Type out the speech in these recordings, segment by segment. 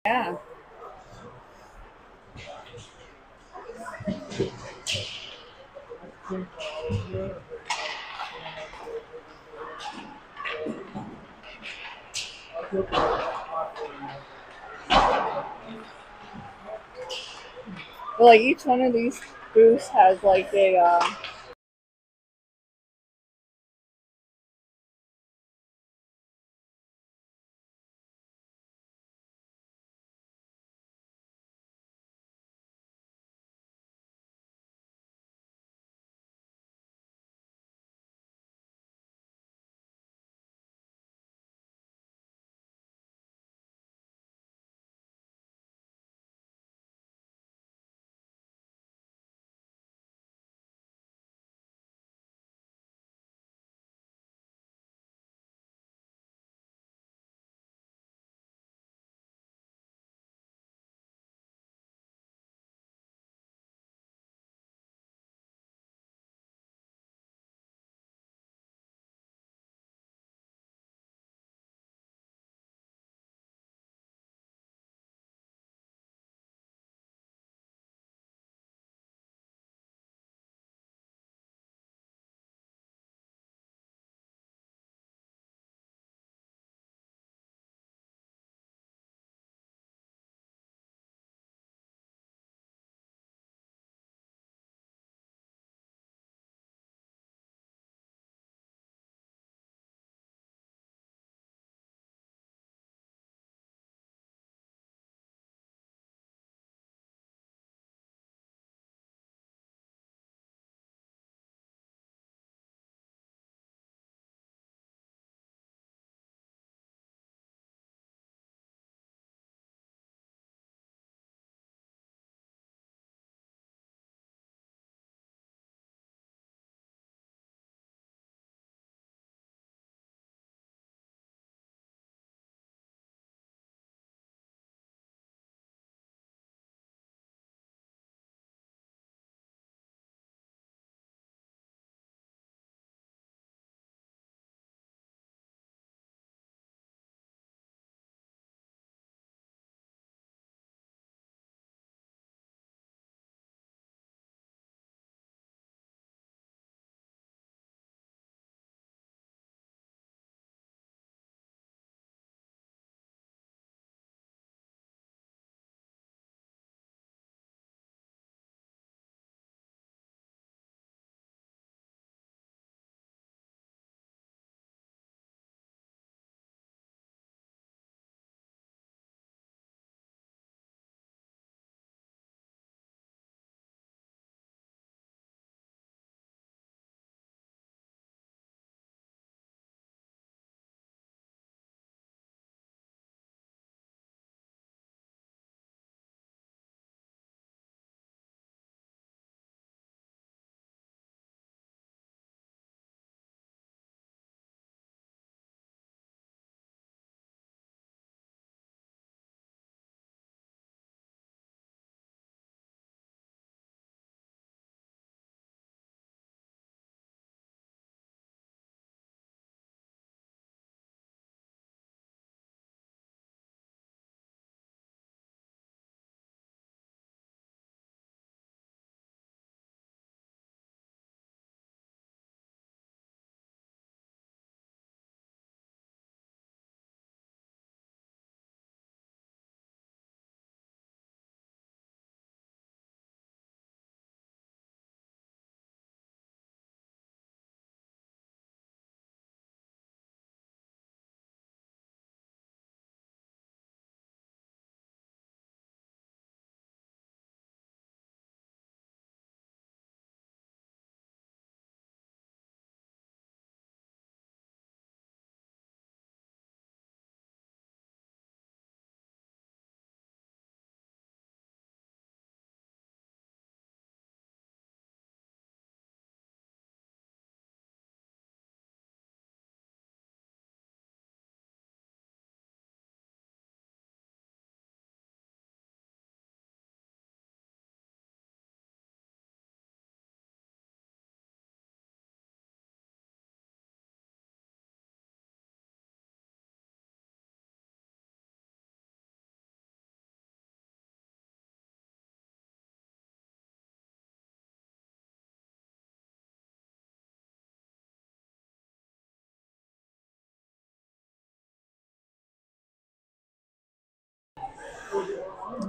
Yeah. But like each one of these booths has like a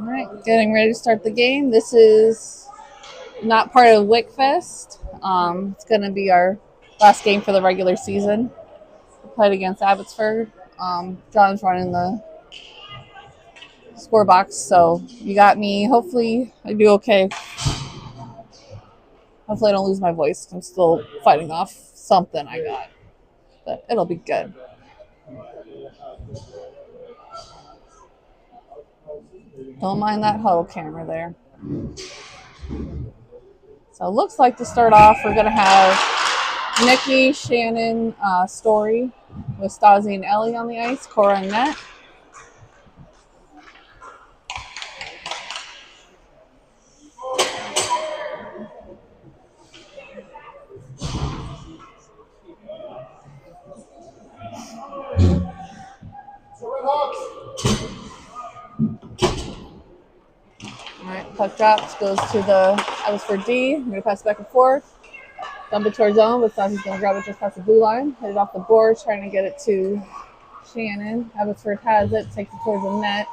Alright, getting ready to start the game. This is not part of Wickfest. It's going to be our last game for the regular season. We played against Abbotsford. John's running the score box, so you got me. Hopefully I do okay. Hopefully I don't lose my voice. I'm still fighting off something I got, but it'll be good. Don't mind that huddle camera there. So it looks like to start off, we're going to have Nikki, Shannon, Story with Stasi and Ellie on the ice, Cora and net. Alright, puck drops, goes to the Abbotsford D. I'm going to pass back and forth. Dump it towards zone, but Stasi's going to grab it just past the blue line. Hit it off the board, trying to get it to Shannon. Abbotsford has it, takes it towards the net.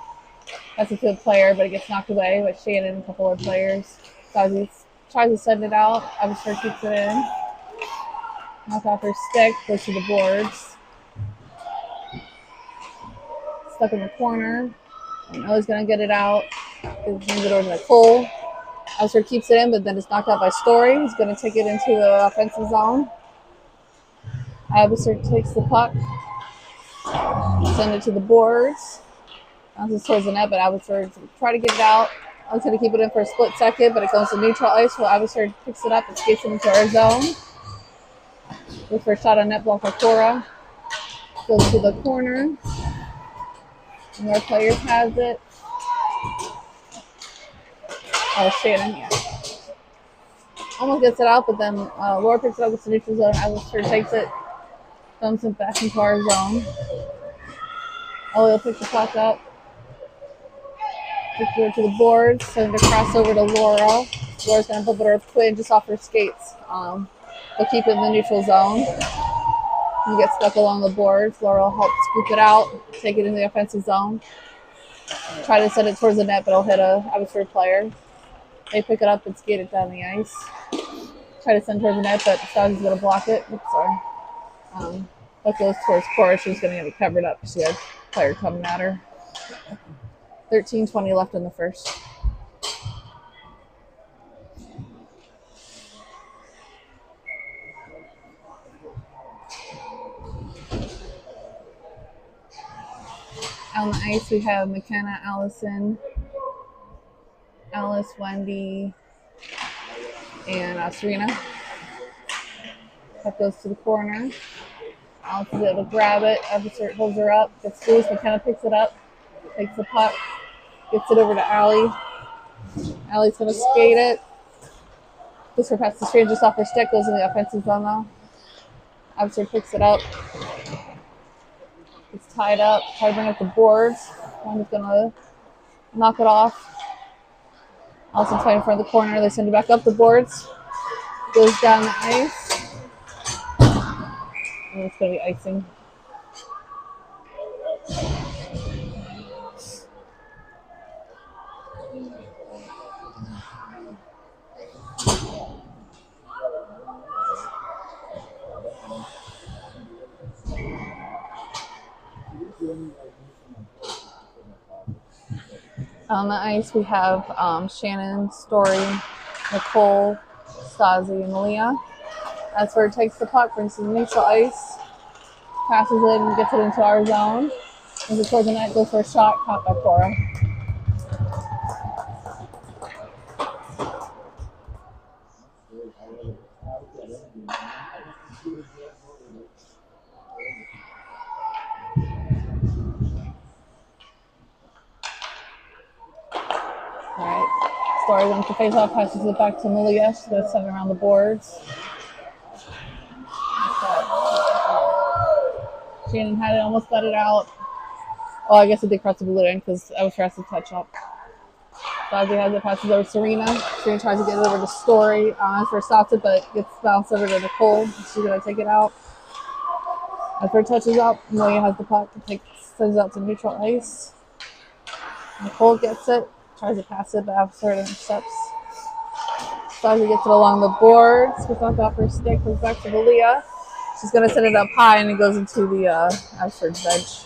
That's a good player, but it gets knocked away by Shannon and a couple of players. Stasi tries to send it out. Abbotsford keeps it in. Knock off her stick, goes to the boards. Stuck in the corner. And Ellie's going to get it out. Hands it over to Nicole. Abbotsford keeps it in, but then it's knocked out by Story. He's going to take it into the offensive zone. Abbotsford takes the puck. Send it to the boards. Bounces towards the net, but Abbotsford try to get it out. I was going to keep it in for a split second, but it goes to neutral ice. So Abbotsford picks it up and skates it into our zone. Look for a shot on net block by Cora. Goes to the corner. More players has it. Oh, Shannon, yeah. Almost gets it out, but then Laura picks it up with the neutral zone. Abbotsford takes it, dumps it back into our zone. Ellie will pick the puck up. Pick it to the boards, send it across over to Laura. Laura's going to flip it her twin just off her skates. They'll keep it in the neutral zone. You get stuck along the boards. Laura will help scoop it out, take it into the offensive zone. Try to send it towards the net, but it'll hit a Abbotsford player. They pick it up and skate it down the ice. Try to send towards the net, but Stasi's going to block it. Oops, sorry. That goes towards Cora. She's going to get it covered up. She had a player coming at her. 13:20 left in the first. On the ice, we have McKenna, Allison, Alice, Wendy, and Serena. That goes to the corner. Alice is able to grab it. Abbotsford holds her up. Gets loose. McKenna picks it up. Takes the puck. Gets it over to Allie. Allie's going to skate it. Puts her past the screen just off her stick. Goes in the offensive zone now. Abbotsford picks it up. It's tied up. Try to bring up the boards. One is going to knock it off. Allison's fighting in front of the corner. They send it back up the boards. Goes down the ice. And it's going to be icing. On the ice, we have Shannon, Story, Nicole, Stasi, and Malia. Abbotsford takes the puck, brings it to the neutral ice, passes it, and gets it into our zone. Moves it towards the net, goes for a shot, caught by Cora. Alright, Story wins the face-off, passes it back to Malia. She's going to send it around the boards. Shannon had it, almost got it out. Oh, I guess it did cross the blue line because I was trying to touch up. Stasi has it, passes over to Serena. Serena tries to get it over to Story. Abbotsford stops it, but gets bounced over to Nicole. She's going to take it out. Abbotsford touches up. Malia has the puck. Sends it out to neutral ice. Nicole gets it. Tries to pass it, but Abbotsford intercepts. Stasi gets it along the boards. Without the upper stick, goes back to Valia. She's going to set it up high, and it goes into the Abbotsford bench.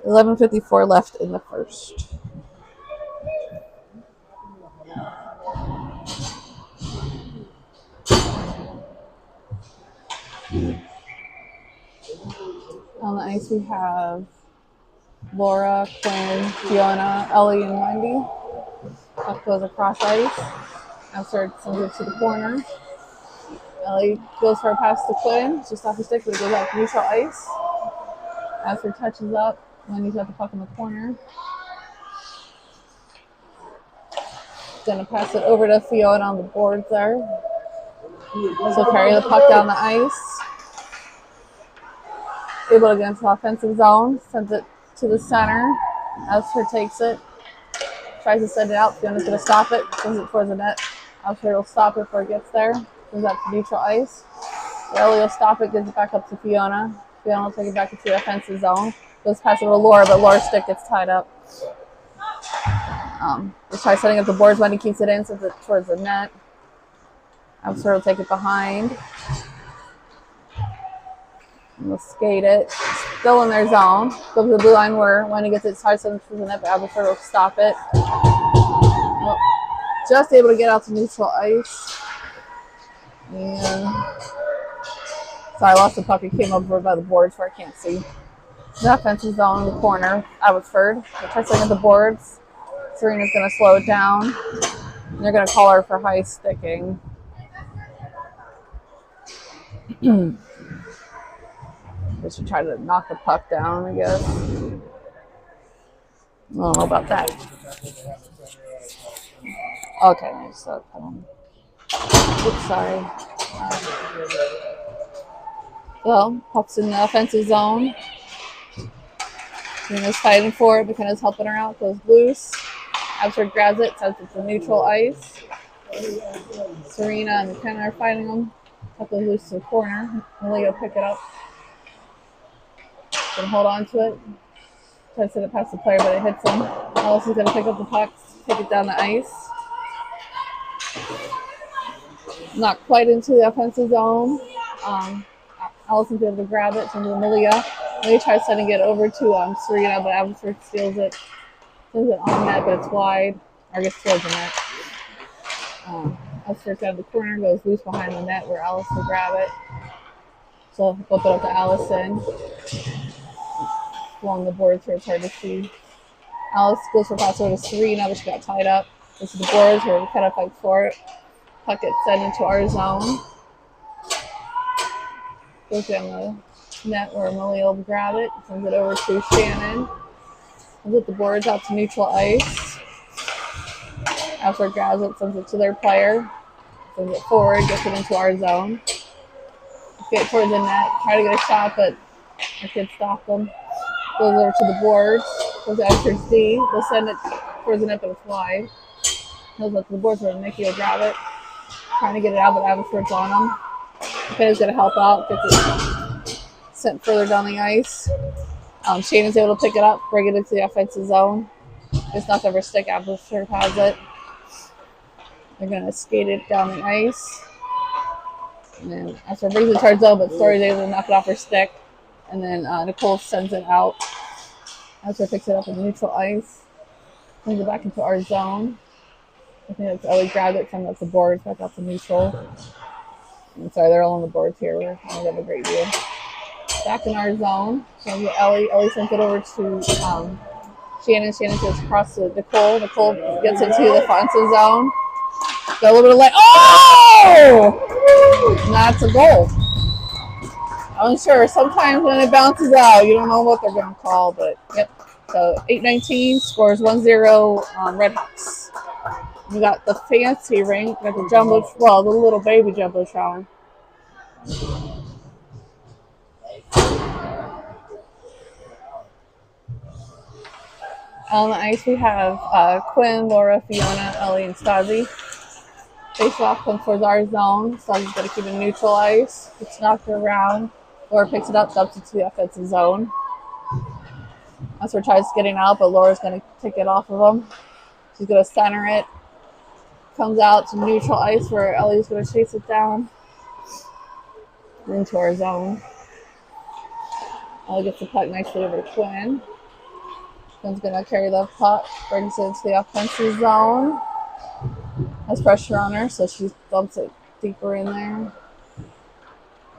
11:54 left in the first. On the ice, we have Laura, Quinn, Fiona, Ellie, and Wendy. Puck goes across ice. Abbotsford sends it to the corner. Ellie goes for a pass to Quinn. Just off the stick, but it goes out to neutral ice. Abbotsford touches up. Wendy's got the puck in the corner. Gonna pass it over to Fiona on the boards there. So carry the puck down the ice. Able to get into the offensive zone. Sends it to the center. Abbotsford takes it. Tries to send it out. Fiona's going to stop it. Sends it towards the net. Abbotsford will stop it before it gets there. Goes out to neutral ice. Ellie will stop it. Gives it back up to Fiona. Fiona will take it back into the offensive zone. Goes past it to Laura, but Laura's stick gets tied up. Let's try setting up the boards. Wendy keeps it in. Sends it towards the net. Abbotsford will take it behind. And we'll skate it. Still in their zone. Go to the blue line where Wendy gets it. Hard sends it to the net, but Abbotsford will stop it. Well, just able to get out to neutral ice. And sorry, I lost the puck. It came over by the boards where I can't see. The offensive zone in the corner. Abbotsford. They try setting at the boards. Serena's going to slow it down. And they're going to call her for high sticking. They should try to knock the puck down, I guess. I don't know about that. Okay, I just saw it. Oops, sorry. Well, puck's in the offensive zone. Serena's fighting for it. McKenna's helping her out. Goes loose. Abbotsford grabs it. Sends it to neutral ice. Serena and McKenna are fighting them. Puck goes loose to the corner. Lily will pick it up. Gonna hold on to it. Try to send it past the player, but it hits him. Allison's gonna pick up the puck, take it down the ice. Not quite into the offensive zone. Allison's able to grab it, sends it to Malia. Malia tries sending it over to Serena, but Abbotsford steals it. Sends it on net, but it's wide. Or gets towards the net. Abbotsford's out of the corner, goes loose behind the net where Allison will grab it. So flip it up to Allison. Along the boards where it's hard to see. Alice goes for a pass over to Serena, but she got tied up. This is the boards where we kind of fight for it. Puck gets sent into our zone. Goes down the net where Emily will grab it. Sends it over to Shannon. Sends it the boards out to neutral ice. Abbotsford grabs it, sends it to their player. Sends it forward, gets it into our zone. Get towards the net, try to get a shot, but our kids stop them. Goes over to the boards, goes to Abbotsford's D. They'll send it towards the net, but it's wide. Goes up to the boards where Nikki will grab it. Trying to get it out, but Abbotsford's on them. McKenna's going to help out, gets it sent further down the ice. Shannon's able to pick it up, bring it into the offensive zone. It's not over stick, Abbotsford has it. They're going to skate it down the ice. And then Abbotsford brings it towards zone, but Story's able to knock it off her stick. And then Nicole sends it out. Abbotsford picks it up in neutral ice. Sends it back into our zone. I think that's Ellie grabbed it, sends it up the boards, back out to neutral. And sorry, they're all on the boards here. We're going to have a great view. Back in our zone. Sends it Ellie. Ellie sends it over to Shannon. Shannon gets across to Nicole. Nicole gets into the offensive zone. Got a little bit of light. Oh! And that's a goal. I'm sure sometimes when it bounces out, you don't know what they're going to call, but yep. So 8-19 scores 1-0 on Red Hawks. We got the fancy ring, got the jumbo, well, the little baby jumbotron. On the ice we have Quinn, Laura, Fiona, Ellie, and Stasi. Face off comes towards our zone. Stazi's going to keep it neutral ice. It's knocked around. Laura picks it up, dumps it to the offensive zone. Abbotsford tries getting out, but Laura's going to take it off of him. She's going to center it. Comes out to neutral ice where Ellie's going to chase it down into our zone. Ellie gets the puck nicely over to Quinn. Quinn's going to carry the puck, brings it into the offensive zone. Has pressure on her, so she dumps it deeper in there.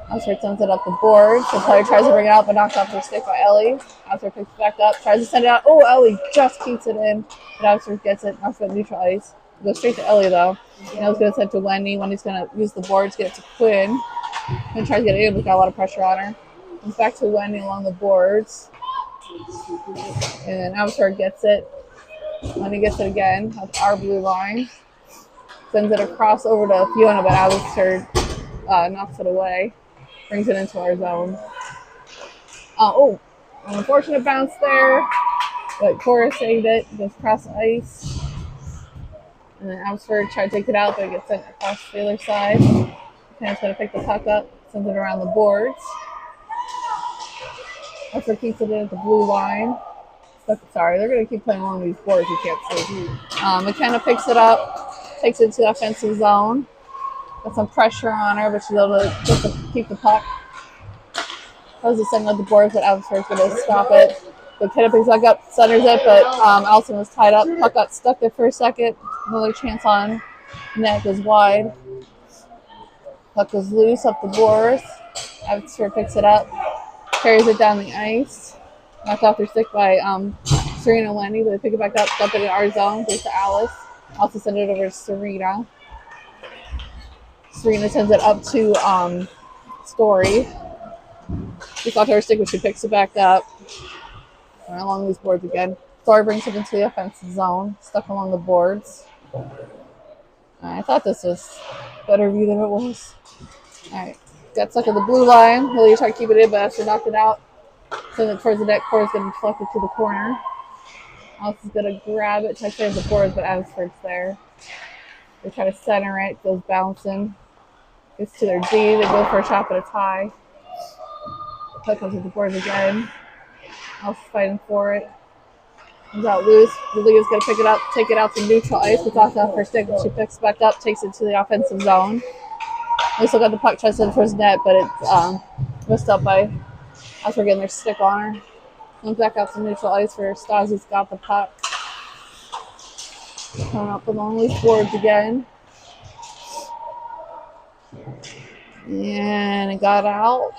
Abbotsford sends it up the board. The player tries to bring it out, but knocks off her stick by Ellie. Abbotsford picks it back up, tries to send it out. Oh, Ellie just keeps it in. But Abbotsford gets it, knocks it up neutral ice. It goes straight to Ellie, though. Ellie's going to send it to Wendy. Wendy's going to use the board to get it to Quinn. Quinn tries to get it in, but got a lot of pressure on her. Comes back to Wendy along the boards. And Abbotsford gets it. Wendy gets it again at our blue line. Sends it across over to Fiona, but Abbotsford knocks it away. Brings it into our zone. An unfortunate bounce there, but Cora saved it. Goes across the ice. And then Abbotsford tried to take it out, but it gets sent across the other side. Pam's going to pick the puck up, sends it around the boards. Abbotsford keeps it in at the blue line. Sorry, they're going to keep playing along these boards. You can't see. McKenna picks it up, takes it to the offensive zone. Got some pressure on her, but she's able to keep the puck. Tries to send it at the boards, but Abbotsford's going to stop it. McKenna picks it back up, centers it, but Allison was tied up. Puck got stuck there for a second. Another chance on net goes wide. Puck goes loose up the boards. Abbotsford picks it up, carries it down the ice. Knocked off their stick by Serena and Wendy, but they pick it back up, dump it in our zone, goes to Alice. Also send it over to Serena. Serena sends it up to Story. She got her stick, but she picks it back up. Along these boards again. Story brings it into the offensive zone, stuck along the boards. I thought this was a better view than it was. Alright, got stuck at the blue line. Lily tried to keep it in, but after knocked it out, send it towards the net. Cora's going to deflect it to the corner. Alice is going to grab it, try to save the boards, but Abbotsford's there. They try to center it, goes bouncing. Gets to their D, they go for a shot, but it's high. Puck comes with the boards again. Alice is fighting for it. Comes out loose. Lilia's going to pick it up, take it out to neutral ice. It's off her stick, but she picks it back up, takes it to the offensive zone. They still got the puck, tries to send it towards the net, but it's missed up by Abbotsford getting their stick on her. Comes back out to neutral ice for Stasi's got the puck. Coming up along these boards again. And it got out.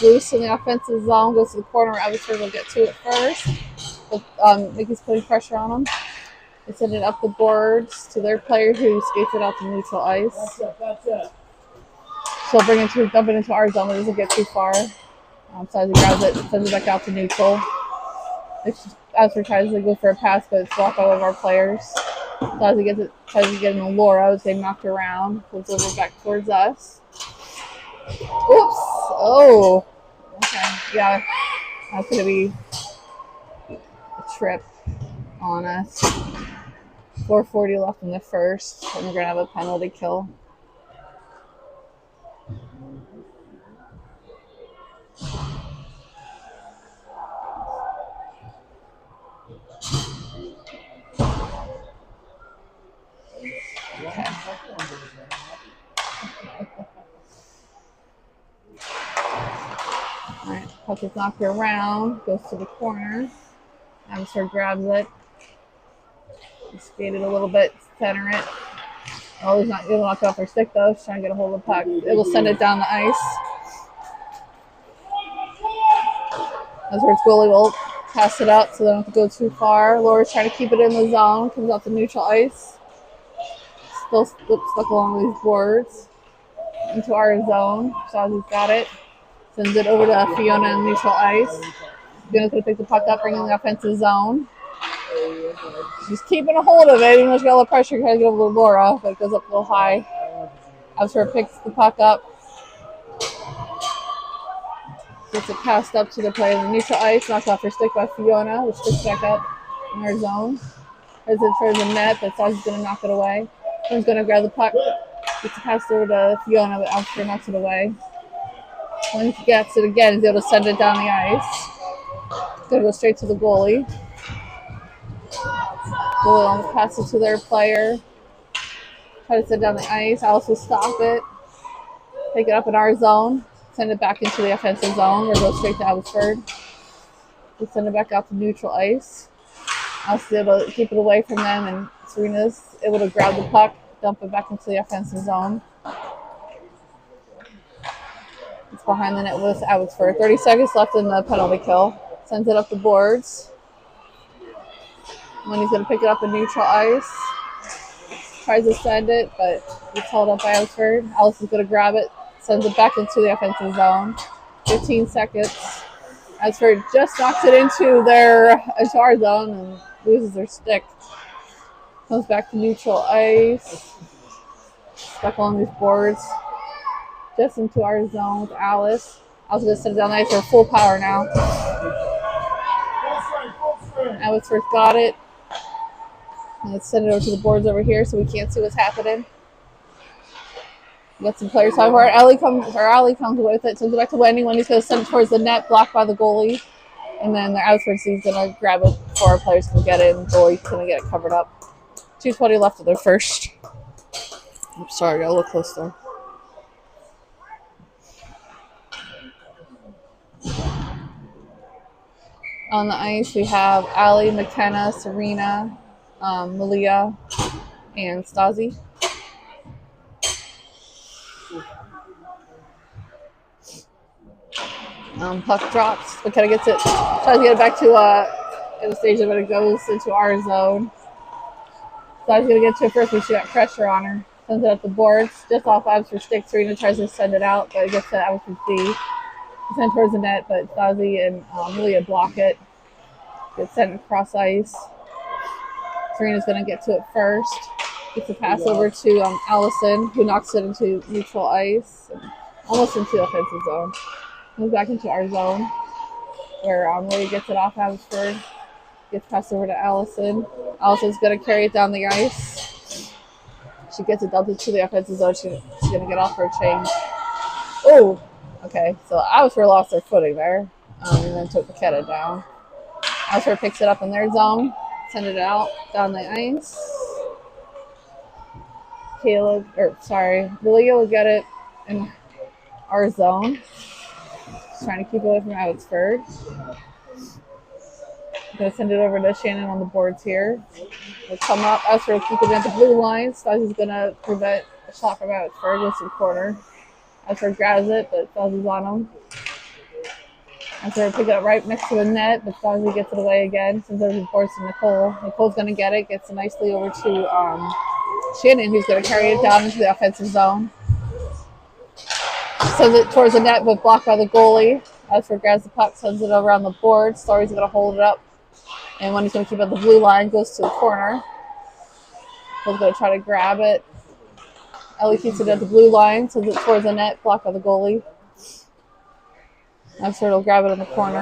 Loose in the offensive zone, goes to the corner. Abbotsford will get to it first. But Mickey's putting pressure on them. They send it up the boards to their player who skates it out to neutral ice. She'll bring it to dump it into our zone, but it doesn't get too far. Stasi grabs it, sends it back out to neutral. Abbotsford tries to go for a pass, but it's blocked by one of our players. Stasi gets it, tries to get it in Laura as they knocked around. Flips over back towards us. Oops. Oh. Okay. Yeah. That's going to be a trip on us. 4:40 left in the first, and we're going to have a penalty kill. Okay. Alright, puck is knocked around, goes to the corner. Abbotsford grabs it. Skate it a little bit, center it. Oh, he's not going to knock it off her stick though. She's trying to get a hold of the puck. It will send it down the ice. Abbotsford's goalie will pass it out so they don't have to go too far. Laura's trying to keep it in the zone, comes out to neutral ice. Still stuck along these boards into our zone. Stasi's got it. Sends it over to Fiona in neutral ice. Fiona's going to pick the puck up, bring in the offensive zone. She's keeping a hold of it, even though she's got a little pressure. Trying to get over to Laura, but it goes up a little high. Abbotsford picks the puck up. Gets it passed up to the player in the neutral ice. Knocked off her stick by Fiona, which sticks back up in our zone. Heads it towards the net, but Stasi's going to knock it away. Someone's going to grab the puck. Gets it passed over to Fiona, but Abbotsford knocks it away. When he gets it again, he's able to send it down the ice. gonna go straight to the goalie. Goalie will pass it to their player. Try to send down the ice. Alice will stop it. Take it up in our zone. Send it back into the offensive zone or go straight to Abbotsford. We send it back out to neutral ice. Alice is able to keep it away from them, and Serena's able to grab the puck, dump it back into the offensive zone. It's behind the net with Abbotsford. 30 seconds left in the penalty kill. Sends it up the boards. Wendy's going to pick it up in neutral ice. Tries to send it, but it's held up by Abbotsford. Alice is going to grab it, sends it back into the offensive zone. 15 seconds. Abbotsford just knocks it into our zone and loses their stick. Comes back to neutral ice. Stuck along these boards. Just into our zone with Alice. Alice is going to send it down the ice for full power now. Abbotsford got it. Let's send it over to the boards over here so we can't see what's happening. We got some players talking about it. Allie comes away with it, sends it back to Wendy. Wendy's going to send it towards the net, blocked by the goalie. And then the Abbotsford is going to grab it before our players can get it, and the goalie's going to get it covered up. 2:20 left of their first. I'm sorry, I got a little close there. On the ice, we have Allie, McKenna, Serena, Malia, and Stasi. Puck drops. McKenna gets it. Tries to get it back to Anastasia, but it goes into our zone. Stazi's going to get to it first, but she got pressure on her. Sends it up the boards. Just off Abbotsford stick. Serena tries to send it out, but it gets to Abbotsford D. It's sent towards the net, but Stasi and Malia block it. Gets sent across ice. Serena's going to get to it first. Gets a pass over to Allison, who knocks it into neutral ice, and almost into the offensive zone. Moves back into our zone, where Malia gets it off Abbotsford. Gets passed over to Allison. Allison's going to carry it down the ice. She gets it dumped into the offensive zone. She's going to get off her change. Oh, okay. So Abbotsford lost their footing there, and then took the McKenna down. Abbotsford picks it up in their zone, send it out down the ice. Malia will get it in our zone. She's trying to keep it away from Abbotsford. I'm going to send it over to Shannon on the boards here. We'll come up. Abbotsford will keep it at the blue line. Stasi's going to prevent a shot from Abbotsford. Goes to the corner. Abbotsford grabs it, but Stasi's on him. Abbotsford pick it up right next to the net, but Stasi gets it away again. Sends it over to the boards to Nicole. Nicole's going to get it. Gets it nicely over to Shannon, who's going to carry it down into the offensive zone. Sends it towards the net, but blocked by the goalie. Abbotsford grabs the puck, sends it over on the board. Story's going to hold it up. And when he's going to keep it at the blue line, goes to the corner. He's going to try to grab it. Ellie keeps it at the blue line, sends it towards the net, blocked by the goalie. Abbotsford will grab it in the corner.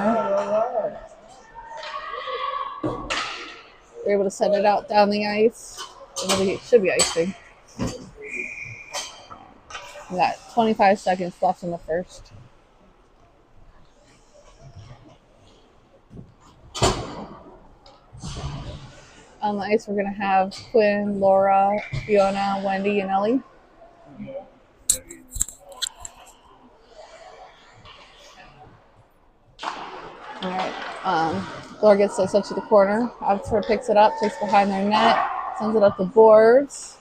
They're able to send it out down the ice. It should be icing. We got 25 seconds left in the first. On the ice, we're going to have Quinn, Laura, Fiona, Wendy, and Ellie. All right. Laura gets sent to the corner. Abbotsford picks it up, takes behind their net, sends it up the boards.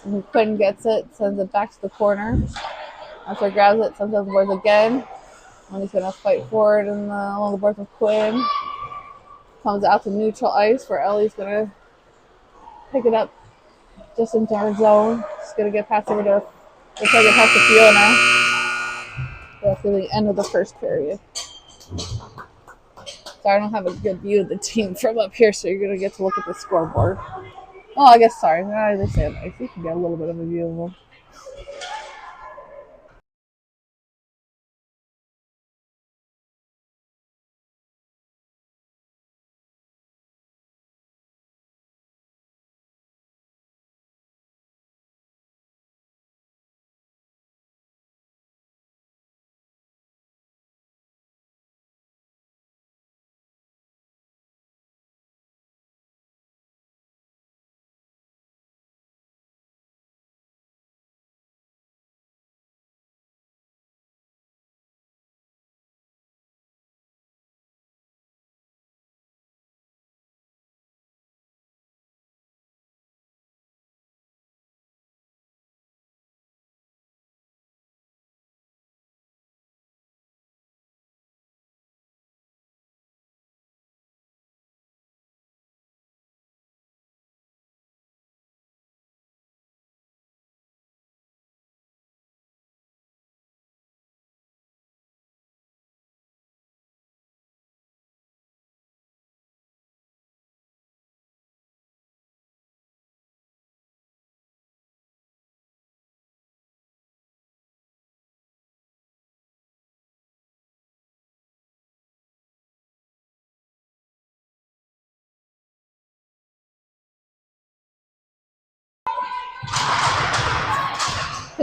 And Quinn gets it, sends it back to the corner. Abbotsford grabs it, sends it up the boards again. And he's going to fight forward along the boards with Quinn. Comes out to neutral ice where Ellie's going to pick it up just into our zone. She's going to get passed over to, looks like it passed to Fiona. That's the end of the first period. So I don't have a good view of the team from up here, so you're going to get to look at the scoreboard. Oh, I guess, sorry. They say it. You can get a little bit of a view of them.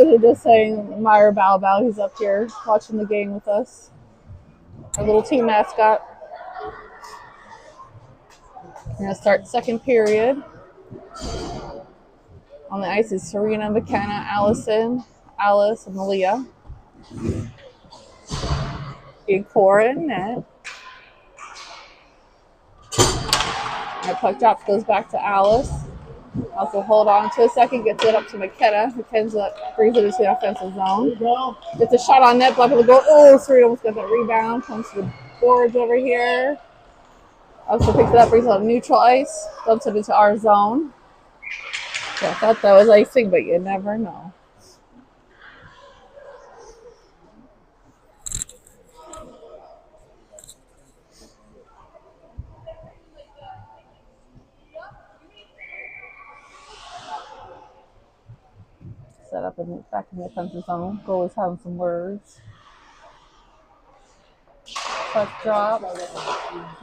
are just saying Meyer Bow Bow. He's up here watching the game with us. Our little team mascot. We're going to start second period. On the ice is Serena, McKenna, Allison, Alice, and Malia. And Cora in net. Our puck drop goes back to Alice. Also hold on to a second, gets it up to McKenna. McKenna brings it into the offensive zone. Gets a shot on net, blocking the goal. Oh, Serena almost got that rebound. Comes to the boards over here. Also picks it up, brings it on neutral ice. Dumps it into our zone. Yeah, I thought that was icing, but you never know. Set up back in the offensive zone. Goalie's having some words. Puck drop.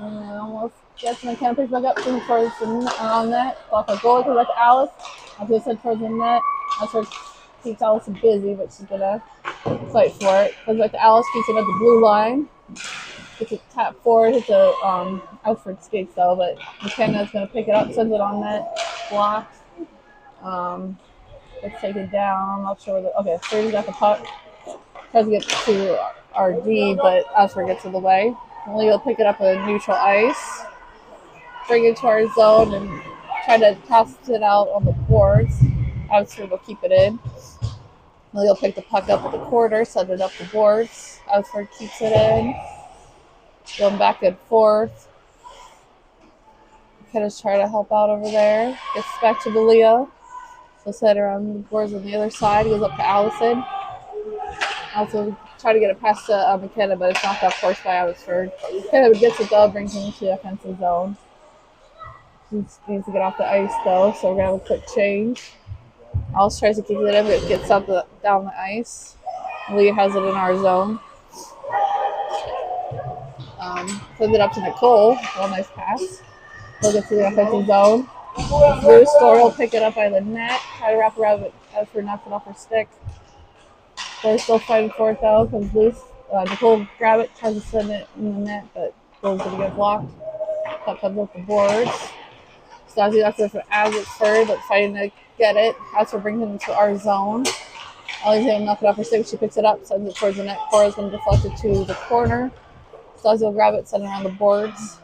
And almost gets McKenna, picks back up, towards on net. Block a goal, goes back to Alice. After it's sent towards the net. That's where keeps Allison busy, but she's gonna fight for it. Goes back to Alice, keeps it at the blue line. Gets a tap forward, hits a Abbotsford skates though, but McKenna's gonna pick it up, sends it on net, blocked. Let's take it down. I'm not sure where okay, Serena got the puck. Tries to get to our D, but Abbotsford gets in the way. Malia will pick it up on neutral ice. Bring it to our zone and try to toss it out on the boards. Abbotsford will keep it in. Malia will pick the puck up at the quarter, send it up the boards. Abbotsford keeps it in. Going back and forth. McKenna's trying to help out over there. Gets back to Malia. So set her on the boards on the other side. Goes up to Allison. Also try to get it past to McKenna, but it's knocked off course by Abbotsford. McKenna gets it though, brings him into the offensive zone. He needs to get off the ice though, so we're going to have a quick change. Alice tries to keep it in, but it gets up down the ice. Malia has it in our zone. Sends it up to Nicole. Well, nice pass. He'll get to the offensive zone. Bruce Story will pick it up by the net. Try to wrap around, but Abbotsford knocks it off her stick. They're still fighting for it though, comes loose. Nicole grab it, tries to send it in the net, but goal's gonna get blocked. Puck comes off the boards. Stasi that's it for Abbotsford, but fighting to get it. Abbotsford brings it into our zone. Ellie's gonna knock it off her stick. She picks it up, sends it towards the net. Cora's gonna deflect it to the corner. Stasi will grab it, send it around the boards.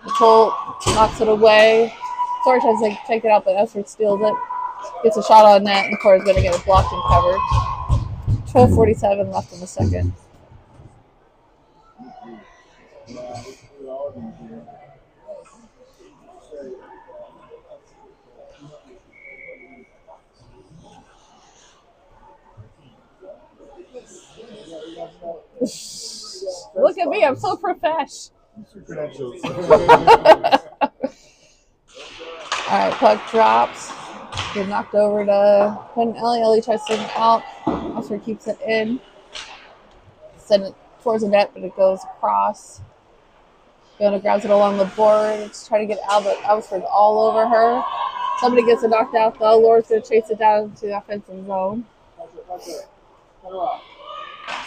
Nicole knocks it away. Cora tries to take it out, but Abbotsford steals it. Gets a shot on net, and Cora's gonna get it blocked and covered. 12:47 left in the second. Look at me, I'm so profesh. Alright, puck drops. Get knocked over to Quinn Ellie. Ellie tries to send it out. Abbotsford keeps it in. Send it towards the net, but it goes across. Fiona grabs it along the board. Just trying to get out, but Abbotsford's all over her. Somebody gets it knocked out, though. Laura's going to chase it down to the offensive zone.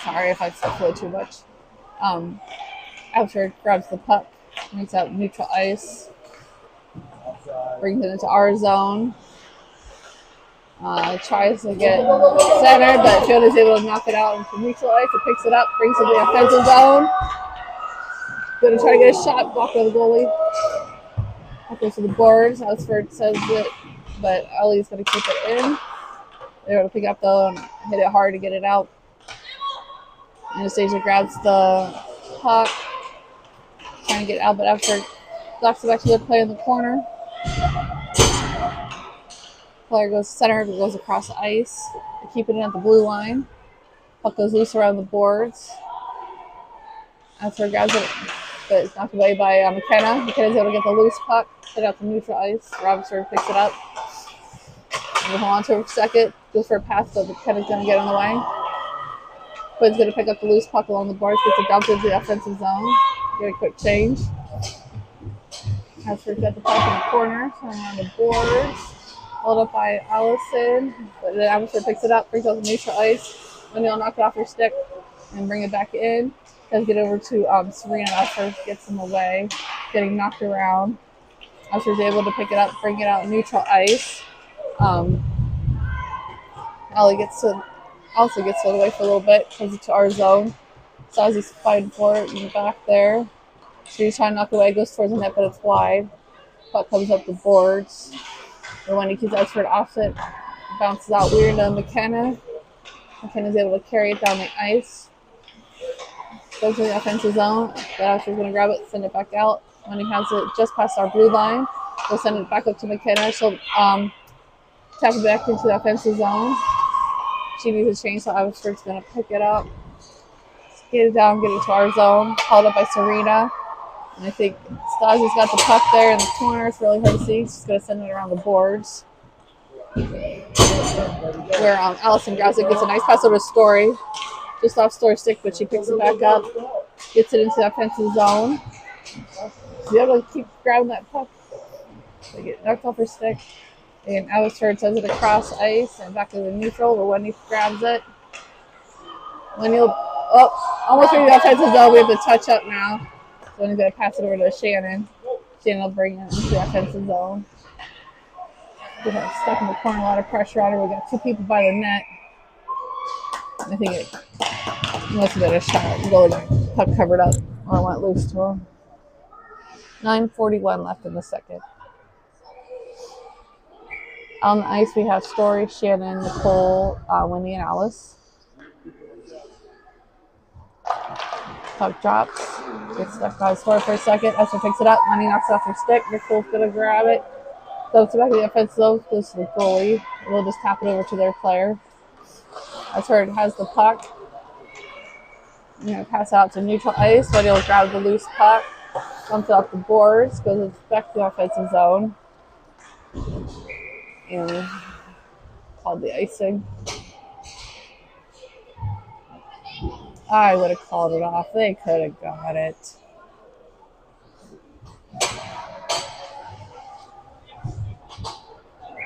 Sorry if I split too much. Abbotsford grabs the puck. Makes out neutral ice. Brings it into our zone. Tries to get center, but Fiona's able to knock it out into neutral ice. It picks it up, brings it to the offensive zone. Going to try to get a shot, blocked by the goalie. That goes to the boards. Abbotsford says it, but Ellie's going to keep it in. They're going to pick it up though and hit it hard to get it out. Anastasia grabs the puck, trying to get out, but Abbotsford knocks it back to the play in the corner. Player goes center, it goes across the ice. They keep it in at the blue line. Puck goes loose around the boards. Abbotsford grabs it, but it's knocked away by McKenna. McKenna's able to get the loose puck, hit out the neutral ice. Abbotsford picks it up. We'll hold on to it for a second. Goes for a pass, but McKenna's going to get in the way. Quinn's going to pick up the loose puck along the boards, gets it dumped into the offensive zone. Get a quick change. Abbotsford got the puck in the corner, so around the boards. Held up by Allison, but then Abbotsford picks it up, brings out the neutral ice. Wendy will knock it off her stick and bring it back in. Does get over to Serena. Abbotsford gets him away, getting knocked around. Abbotsford's able to pick it up, bring it out neutral ice. Ellie also gets it away for a little bit, comes to our zone. Stasi's fighting for it in the back there. She's trying to knock it away, goes towards the net, but it's wide. Puck comes up the boards. And when he keeps Abbotsford off it, bounces out weird to McKenna. McKenna's able to carry it down the ice. Goes to the offensive zone. But Abbotsford's going to grab it, send it back out. When he has it just past our blue line, we'll send it back up to McKenna. She'll tap it back into the offensive zone. She needs a change, so Abbotsford's going to pick it up. Get it down, get it to our zone. Held up by Serena. And I think Stasi's got the puck there in the corner. It's really hard to see. She's going to send it around the boards. Where Allison grabs it, gets a nice pass over to Story. Just off Story's stick, but she picks it back up. Gets it into the offensive zone. She's able to keep grabbing that puck. They get knocked off her stick. And Abbotsford sends it across ice and back to the neutral where Wendy grabs it. Wendy will, almost ready the offensive zone. We have to touch up now. So Wendy's going to pass it over to Shannon. Shannon will bring it into the offensive zone. We have stuck in the corner, a lot of pressure on her. We got two people by the net. I think it must have been a shot. The goalie puck covered up or went loose to him. 9:41 left in the second. On the ice, we have Story, Shannon, Nicole, Wendy, and Alice. Puck drops. Gets stuck by Story for a second. Esther picks it up. Wendy knocks it off her stick. Nicole's going to grab it. So it's back to the offensive zone. Goes to the goalie. We'll just tap it over to their player. Esther has the puck. I'm going to pass it out to neutral ice. Wendy will grab the loose puck. Dumps it off the boards. Goes back to the offensive zone. And called the icing. I would have called it off. They could have got it.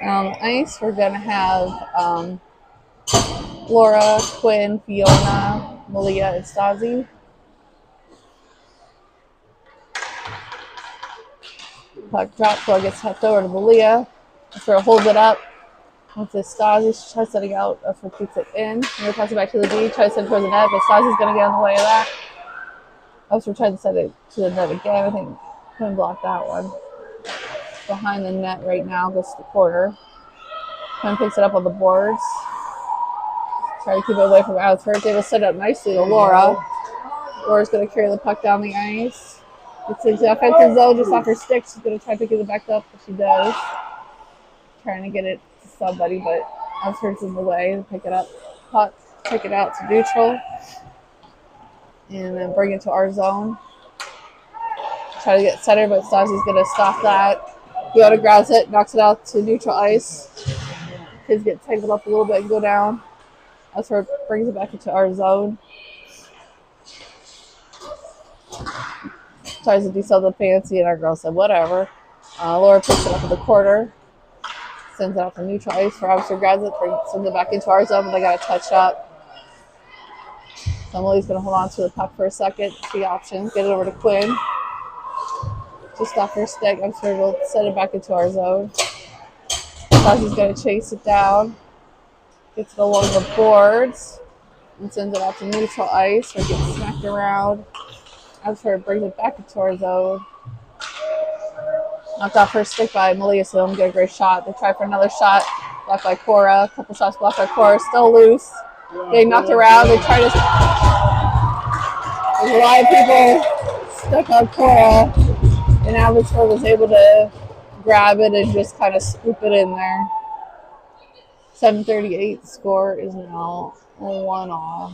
On ice, we're going to have Laura, Quinn, Fiona, Malia, and Stasi. Puck drop, so it gets tucked over to Malia. Sort of holds it up with the Stasi. She tries setting out for keeps it in. And pass it back to the D. Tries to send it towards the net, but Stasi's going to get in the way of that. Also, we're trying to send it to the net again. I think couldn't block that one. Behind the net right now, goes to the corner. Quinn picks it up on the boards. Try to keep it away from Abbotsford. They will set it up nicely to Laura. Laura's going to carry the puck down the ice. It's into the offensive zone just off her stick. She's going to try to pick it back up, but she does. Trying to get it to somebody, but Abbotsford's in the way. Pick it up, puck, take it out to neutral, and then bring it to our zone. Try to get center, but Stasi's going to stop that. Fiona grabs it, knocks it out to neutral ice. Kids get tangled up a little bit and go down. Abbotsford brings it back into our zone. Tries to do something fancy, and our girl said, whatever. Laura picks it up in the corner. Sends it out to neutral ice for Abbotsford, grabs it, sends it back into our zone, but they got to touch up. So Emily's going to hold on to the puck for a second. See options. Get it over to Quinn. Just off her stick. Abbotsford will send it back into our zone. Stasi's going to chase it down. Gets it along the boards. And sends it out to neutral ice or gets smacked around. Abbotsford brings it back into our zone. Knocked off her stick by Malia, so they don't get a great shot. They try for another shot, blocked by Cora. A couple shots blocked by Cora, still loose. Getting knocked around. They try to. There's a lot of people stuck on Cora, and Abbotsford was able to grab it and just kind of scoop it in there. 7:38 score is now 1-all.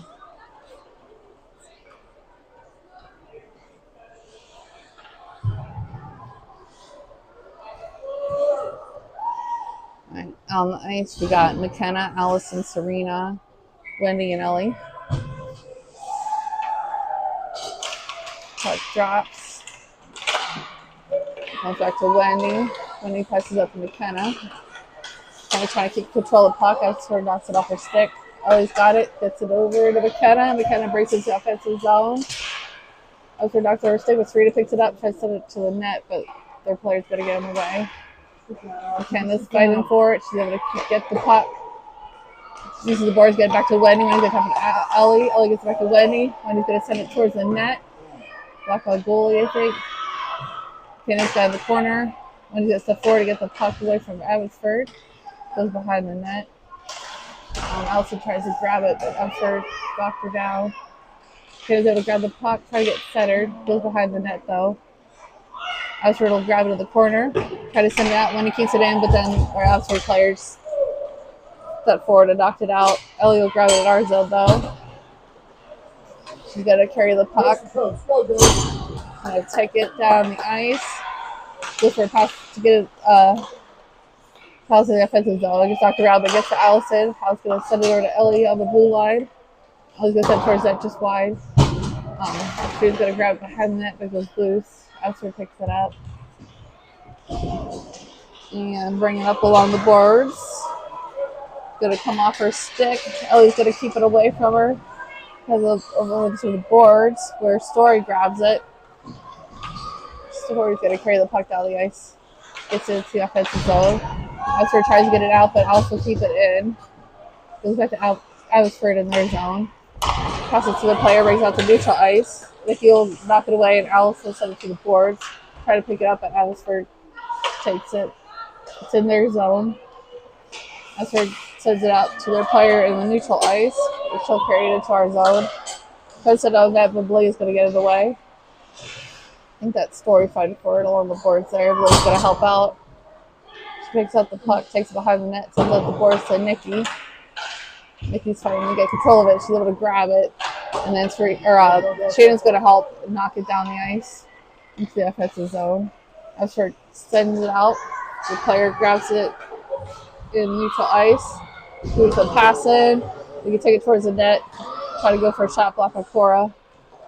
On the ice, we got McKenna, Allison, Serena, Wendy, and Ellie. Puck drops. Comes back to Wendy. Wendy passes up to McKenna. Ellie's trying to keep control of the puck. Abbotsford knocks it off her stick. Ellie's got it, gets it over to McKenna. McKenna breaks into the offensive zone. Abbotsford knocks it over her stick, but Serena picks it up, tries to send it to the net, but their player's going to get in the way. McKenna's fighting for it. She's able to get the puck. She uses the boards, get it back to Wendy. Wendy's going to have to Ellie. Ellie gets it back to Wendy. Wendy's going to send it towards the net. Blocked by goalie, I think. McKenna's got in the corner. Wendy gets the forward to get the puck away from Abbotsford. Goes behind the net. Allison tries to grab it, but Abbotsford blocked her down. McKenna's able to grab the puck, try to get centered. Goes behind the net, though. Abbotsford will grab it in the corner. Try to send it out. Wendy keeps it in, but then our Abbotsford players step forward and knocked it out. Ellie will grab it at our zone, though. She's got to carry the puck. And take it down the ice. Goes for a pass to get it pass in the offensive zone. Gets knocked around, but gets to Allison. Allison's going to send it over to Ellie on the blue line. Ellie's going to send it towards that just wide. She's going to grab it behind the net, but it goes loose. Abbotsford picks it up. And bring it up along the boards. Going to come off her stick. Ellie's going to keep it away from her. Has over to the boards where Story grabs it. Story's going to carry the puck down the ice. Gets it to the offensive zone. Abbotsford tries to get it out, but also keep it in. Goes back to Abbotsford in their zone. Passes to the player, brings out to neutral ice. Nikki will knock it away, and Alice will send it to the boards. Try to pick it up, but Abbotsford takes it. It's in their zone. Abbotsford sends it out to their player in the neutral ice, which she'll carry it into our zone. Puts it on that, but Blaze is going to get in the way. I think that's Story fighting for it along the boards there. Blaze is going to help out. She picks up the puck, takes it behind the net, sends out the boards to Nikki. Nikki's fighting to get control of it. She's able to grab it. And then Shannon's going to help knock it down the ice into the offensive zone. Abbotsford sends it out. The player grabs it in neutral ice. Moves the pass in. We can take it towards the net. Try to go for a shot block by Cora.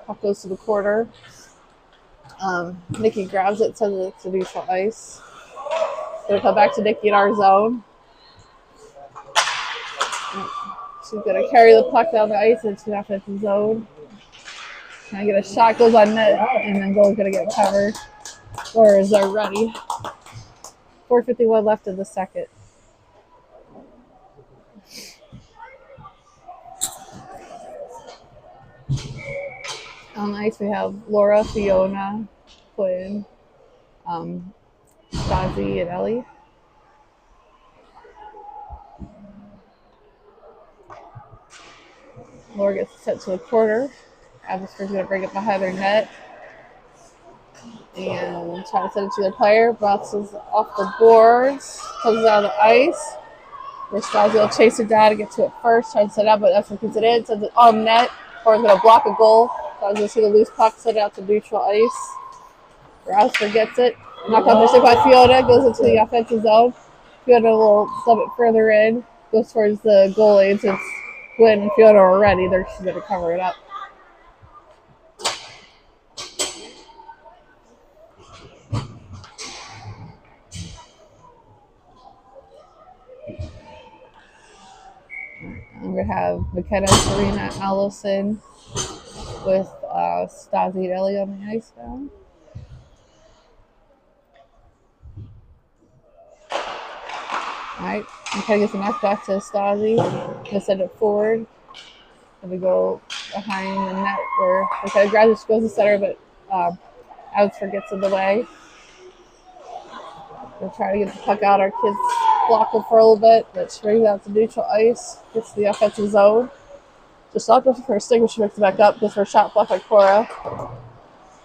Puck goes to the corner. Nikki grabs it, sends it to neutral ice. Going to come back to Nikki in our zone. She's going to carry the puck down the ice into the offensive zone. Trying to get a shot, goes on net, and then goal's going to get covered. Or is they're ready. 4:51 left in the second. On the ice we have Laura, Fiona, Quinn, Stasi, and Ellie. Laura gets sent to the corner. Abbotsford's going to bring it behind their net. And try to send it to their player. Bounces off the boards. Comes out of the ice. Where Stasi will chase it down to get to it first. Try to set it out, but Abbotsford gets it in. Sends it on net. Laura's going to block a goal. Stasi will see the loose puck sent out to neutral ice. Where Abbotsford gets it. Knocked off the stick by Fiona. Goes into the offensive zone. Fiona will sub it further in. Goes towards the goalie. And since Gwen and Fiona are ready, she's going to cover it up. I'm going to have McKenna, Serena, Allison with Stasi and Ellie on the ice now. Alright, McKenna gets the knock back to Stasi. Going to send it forward. Going to go behind the net where McKenna grabs it. She goes to center, but Abbotsford gets in the way. We'll try to get the puck out. Our kids block it for a little bit, but she brings it out to neutral ice. Gets to the offensive zone. Just knocked off her stick, but she picks it back up. Goes for a shot block by Cora.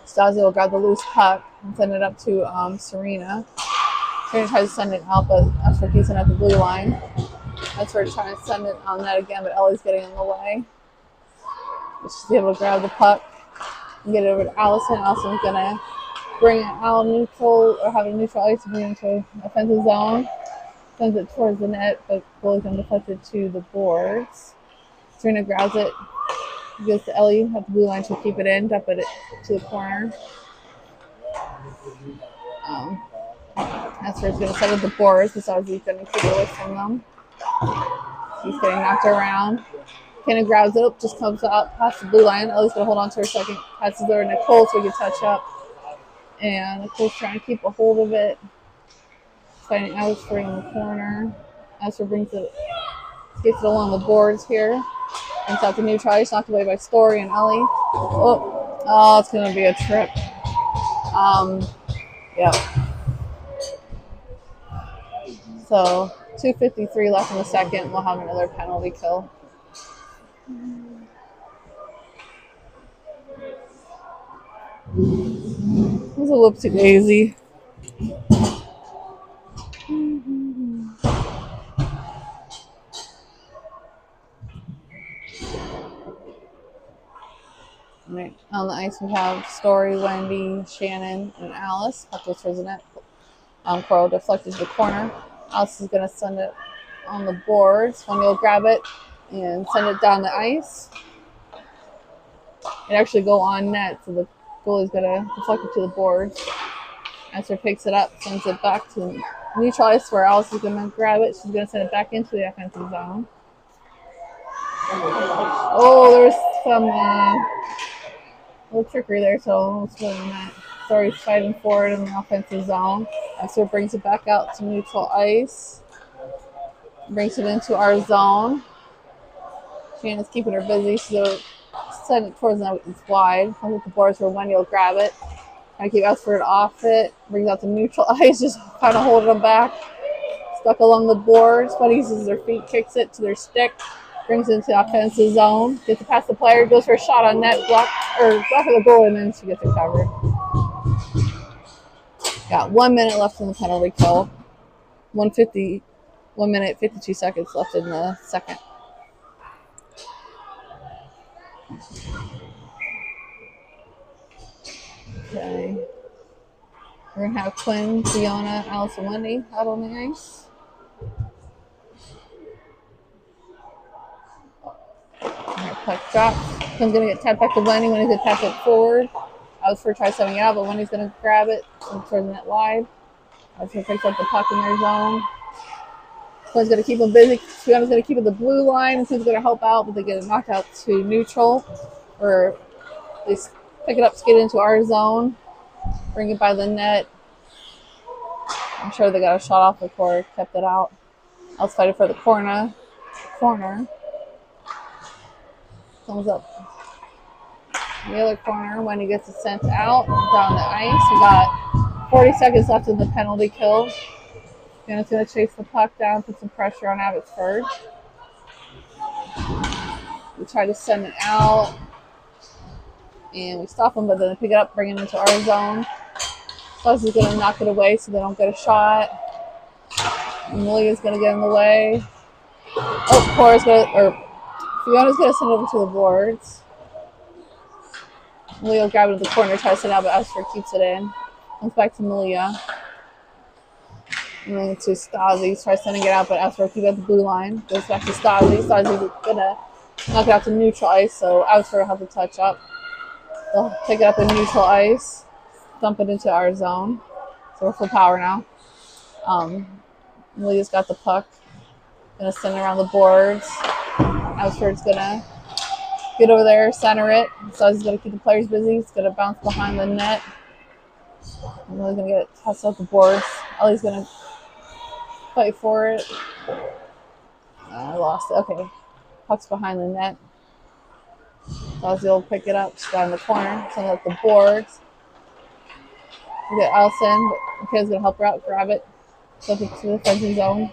Stasi will grab the loose puck and send it up to Serena. Serena tries to send it out, but Abbotsford keeps it at the blue line. Abbotsford trying to send it on net again, but Ellie's getting in the way. But she's able to grab the puck and get it over to Allison. Allison's going to bring it out neutral, or have a neutral ice to bring it into offensive zone. Sends it towards the net, but goalie's going to deflect it to the boards. Serena grabs it, goes to Ellie at the blue line. She'll keep it in, dump it to the corner. That's where he's going to set up the boards besides he's going to keep away from them. He's getting knocked around. Kenna grabs it up, just comes out past the blue line. Ellie's going to hold on to her second. Passes over to Nicole so we can touch up. And Nicole's trying to keep a hold of it. Fighting Abbotsford in the corner. Abbotsford brings it, gets it along the boards here. Brings out the neutral. He's knocked away by Story and Ellie. Oh, it's going to be a trip. Yep. So 2:53 left in the second. We'll have another penalty kill. It was a whoopsie daisy. Right. On the ice we have Story, Wendy, Shannon, and Alice. Puck goes towards the net. Coral deflected to the corner. Alice is going to send it on the boards. Wendy will grab it and send it down the ice. It actually go on net, so the goalie's going to deflect it to the boards. Esther picks it up, sends it back to neutral ice where Alice is going to grab it. She's going to send it back into the offensive zone. Oh, there was some little trickery there, so almost more than that. Story's fighting forward in the offensive zone. Esther brings it back out to neutral ice. Brings it into our zone. Shannon's keeping her busy. She's going to send it towards the net. It's wide. Comes with the boards where Wendy will grab it. Trying to keep Abbotsford off it. Brings out the neutral ice, just kind of holding them back. Stuck along the boards. Wendy uses her feet, kicks it to their stick. Brings it into the offensive zone. Gets it past the player. Goes for a shot on net. Block of the goal, and then she gets it covered. Got 1 minute left in the penalty kill. 1 minute, 52 seconds left in the second. Okay. We're going to have Quinn, Fiona, Alice, and Wendy out on the ice. Alright, puck drops. Quinn's going to get tapped back to Wendy. Wendy's going to tap it forward. Abbotsford tries sending it out, but Wendy's going to grab it and towards the net wide. Abbotsford picks up the puck in their zone. Quinn's going to keep them busy. Fiona's going to keep it the blue line. Quinn's going to help out, but they get it knocked out to neutral. Or they pick it up, skate it into our zone. Bring it by the net. I'm sure they got a shot off the court, kept it out. Else fighting for the corner. Comes up the other corner. Wendy gets it sent out down the ice. We got 40 seconds left in the penalty kill. Fiona's going to chase the puck down, put some pressure on Abbotsford. We try to send it out. And we stop them, but then they pick it up, bring it into our zone. Plus is going to knock it away so they don't get a shot. And Lia's going to get in the way. Oh, Fiona's going to send it over to the boards. Malia will grab it in the corner, tries to send it out, but Abbotsford keeps it in. Comes back to Malia. And then to Stasi. Tries sending it out, but Abbotsford keeps it at the blue line. Goes back to Stasi. Stasi's going to knock it out to neutral ice, so Abbotsford will have to touch up. They'll pick it up in neutral ice. Dump it into our zone. So we're full power now. Malia's got the puck. Gonna send it around the boards. Abbotsford's gonna get over there, center it. So he's gonna keep the players busy. He's gonna bounce behind the net. Malia's gonna get it tossed off the boards. Ellie's gonna fight for it. I lost it. Okay. Puck's behind the net. Ozzy will pick it up. She's got in the corner. Send it up the boards. We get Allison. McKenna's going to help her out. Grab it. Flip it to the defensive zone.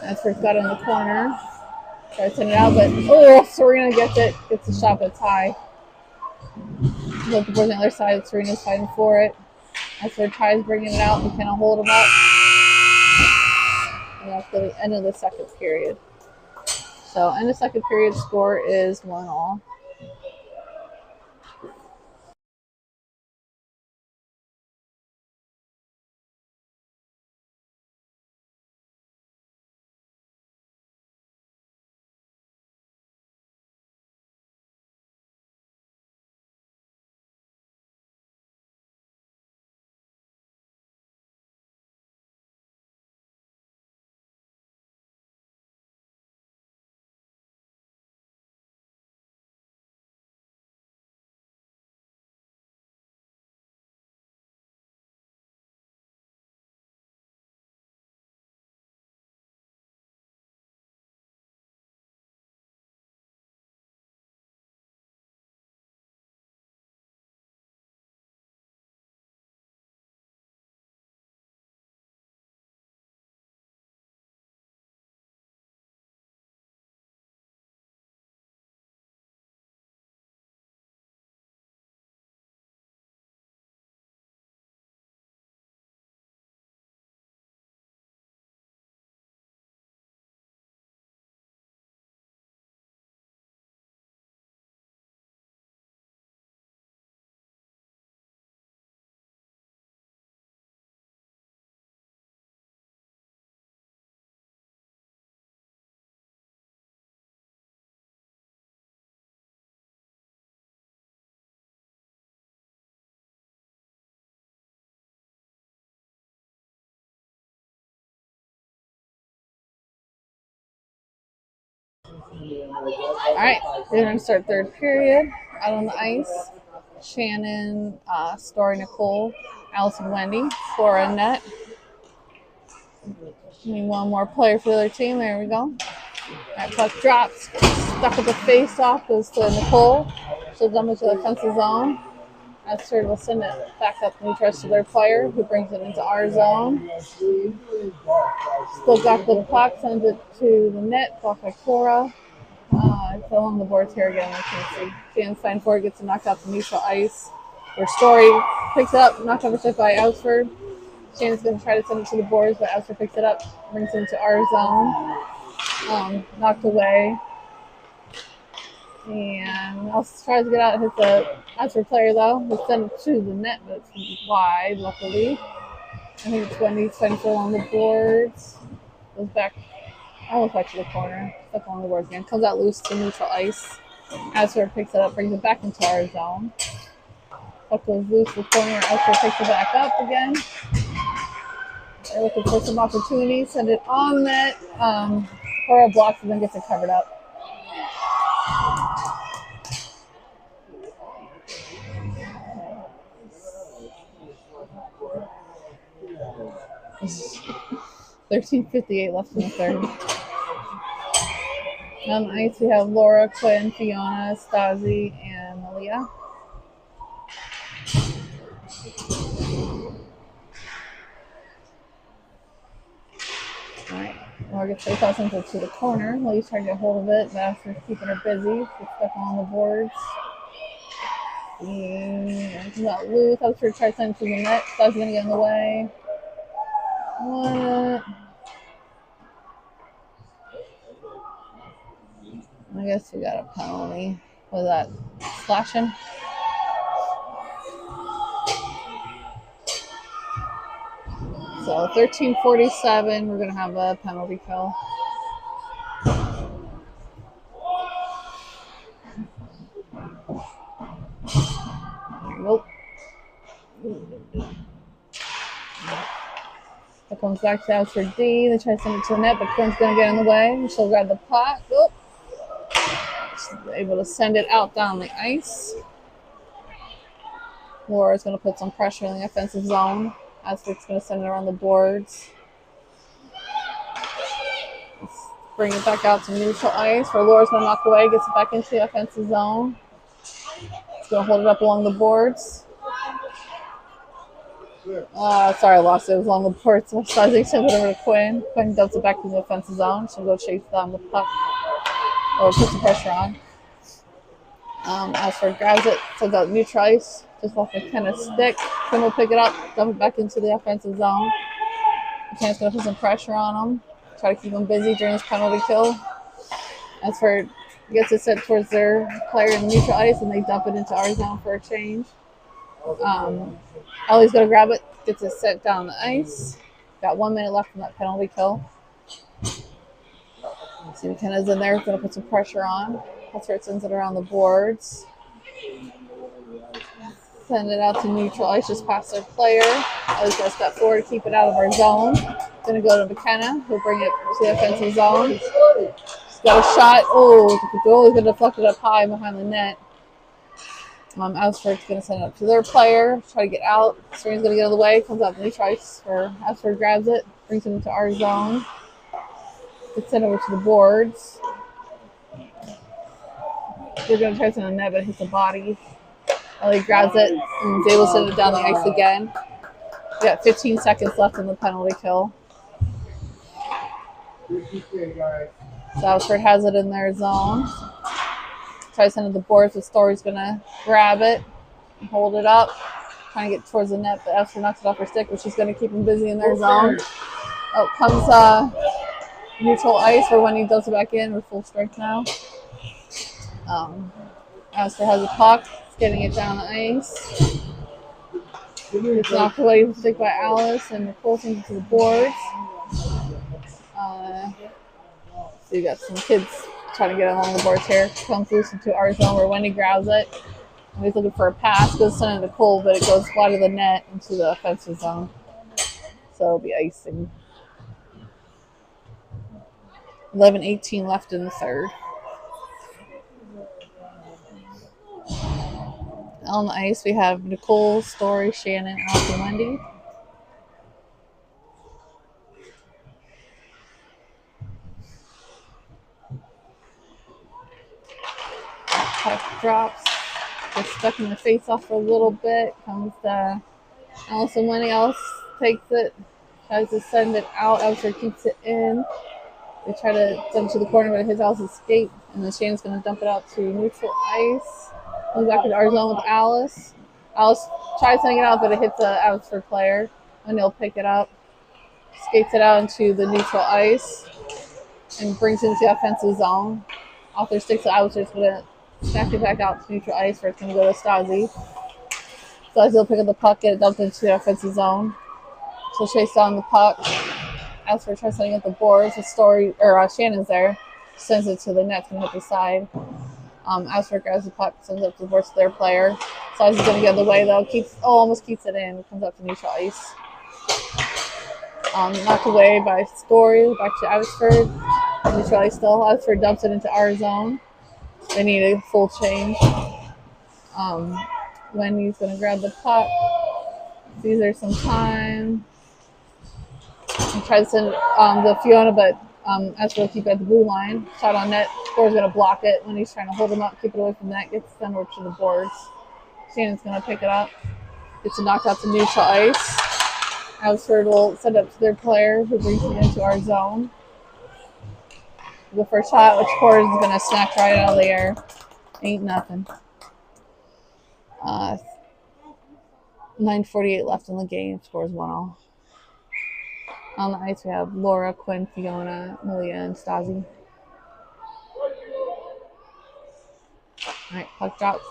Abbotsford's got it in the corner. Try to send it out, but Serena gets it. Gets the shot, but it's high. Flip the boards on the other side. Serena's fighting for it. Abbotsford tries bringing it out. McKenna hold him up. And that's the end of the second period. So, end of second period, score is 1-1. All right, we're going to start third period. Out on the ice, Shannon, Story, Nicole, Allison, Wendy, Flora, net. Need one more player for the other team. There we go. All right, puck drops, stuck with the face off, goes to Nicole. She'll dump it to the offensive zone. Abbotsford will send it back up and trust to their player, who brings it into our zone. Still got the puck, sends it to the net, blocked by Cora. It's along the boards here again. I can see Shannon's fine for it, gets it knocked out to neutral ice. Their Story picks it up, knocked off a by Abbotsford. Shannon's going to try to send it to the boards, but Abbotsford picks it up, brings it into our zone. Knocked away. And also tries to get out and hit the Abbotsford player, though. They send it to the net, but it's wide, luckily. I think it's Wendy fighting for along the boards. Goes back, almost back to the corner. Stuck along the boards again. Comes out loose to neutral ice. Abbotsford picks it up, brings it back into our zone. Puck goes loose to the corner. Abbotsford picks it back up again. They're looking for some opportunities. Send it on net. Cora blocks and then gets it covered up. $13:58 left in the third. On the ice, we have Laura, Quinn, Fiona, Stasi, and Malia. Alright, Laura gets face off, sends it to the corner. Lily's trying to get hold of it, but after keeping her busy, she's stuck on the boards. And comes out loose. Abbotsford tries to send it to the net. Stasi's going to get in the way. What? I guess we got a penalty. Was that slashing? So 13:47, we're going to have a penalty kill. Nope. It comes back to Abbotsford D. They try to send it to the net, but Quinn's going to get in the way. She'll grab the puck. Oh. She's able to send it out down the ice. Laura's going to put some pressure in the offensive zone. Abbotsford's going to send it around the boards. Let's bring it back out to neutral ice, where Laura's going to knock away, gets it back into the offensive zone. It's going to hold it up along the boards. Sorry, I lost it. It was along the boards. So I think sends it over to Quinn. Quinn dumps it back to the offensive zone. She'll go chase down the puck, or put some pressure on. Abbotsford grabs it, sends out neutral ice, just off the kind of stick. Quinn will pick it up, dump it back into the offensive zone. McKenna's going to put some pressure on them, try to keep them busy during this penalty kill. Abbotsford gets it sent towards their player in the neutral ice, and they dump it into our zone for a change. Ellie's going to grab it, gets it sent down the ice. Got 1 minute left in that penalty kill. See, McKenna's in there, going to put some pressure on. That's where it sends it around the boards. Send it out to neutral ice, just past their player. Ellie's going to step forward to keep it out of our zone. Going to go to McKenna, who'll bring it to the offensive zone. She's got a shot. Oh, the goalie's going to deflect it up high behind the net. Abbotsford's going to send it up to their player, try to get out. String's going to get out of the way, comes out to neutral ice, where Abbotsford grabs it, brings it into our zone. Gets sent over to the boards. They're going to try to send a net, but it hits the body. Ellie grabs it and is able to send it down the ice again. We got 15 seconds left in the penalty kill. So Abbotsford has it in their zone. Try to send it to the boards. The Story's going to grab it and hold it up, trying to get towards the net, but Abbotsford knocks it off her stick, but she's going to keep them busy in their zone. Oh, comes neutral ice where Wendy dumps it back in. We're full strength now. Abbotsford has a puck. It's getting it down the ice. It's knocked away from the stick by Alice, and Nicole sends it to the boards. So you got some kids trying to get along the boards here. Comes loose into our zone where Wendy grabs it. Wendy's looking for a pass. Goes to send it to Nicole, but it goes wide of the net into the offensive zone. So it'll be icing. 11:18 left in the third. On the ice, we have Nicole, Story, Shannon, Alice, and Wendy. Puck drops. Gets stuck in the face-off for a little bit. Comes to Alice and Wendy. Alice takes it. Tries to send it out. Abbotsford keeps it in. They try to send it to the corner, but it hits Alice's skate. And then Shannon's going to dump it out to neutral ice. Comes back to our zone with Alice. Alice tries sending it out, but it hits the Abbotsford player. And they'll pick it up. Skates it out into the neutral ice. And brings it into the offensive zone. Author sticks to Abbotsford's going to smack it back out to neutral ice where it's going to go to Stasi. Stasi will pick up the puck, get it dumped into the offensive zone. So chase down the puck. Abbotsford tries setting up the boards. The Story or Shannon's there, sends it to the net, going to hit the side. Abbotsford grabs the puck, sends it up to the boards to their player. Stasi's going to get in the way though. Almost keeps it in. Comes up to neutral ice. Knocked away by Story. Back to Abbotsford. Neutral ice still. Abbotsford dumps it into our zone. They need a full change. Wendy's going to grab the puck. Sees there's some time. And tries to send the Fiona, but Abbotsford will keep it at the blue line. Shot on net. Score's going to block it. Wendy's trying to hold him up, keep it away from the net. Gets sent over to the boards. Shannon's going to pick it up. Gets it knocked out to neutral ice. Abbotsford will send it up to their player who brings it into our zone. The first shot, which Cord is going to smack right out of the air. Ain't nothing. 9:48 left in the game. Scores 1-0. On the ice, we have Laura, Quinn, Fiona, Malia, and Stasi. All right, puck drops.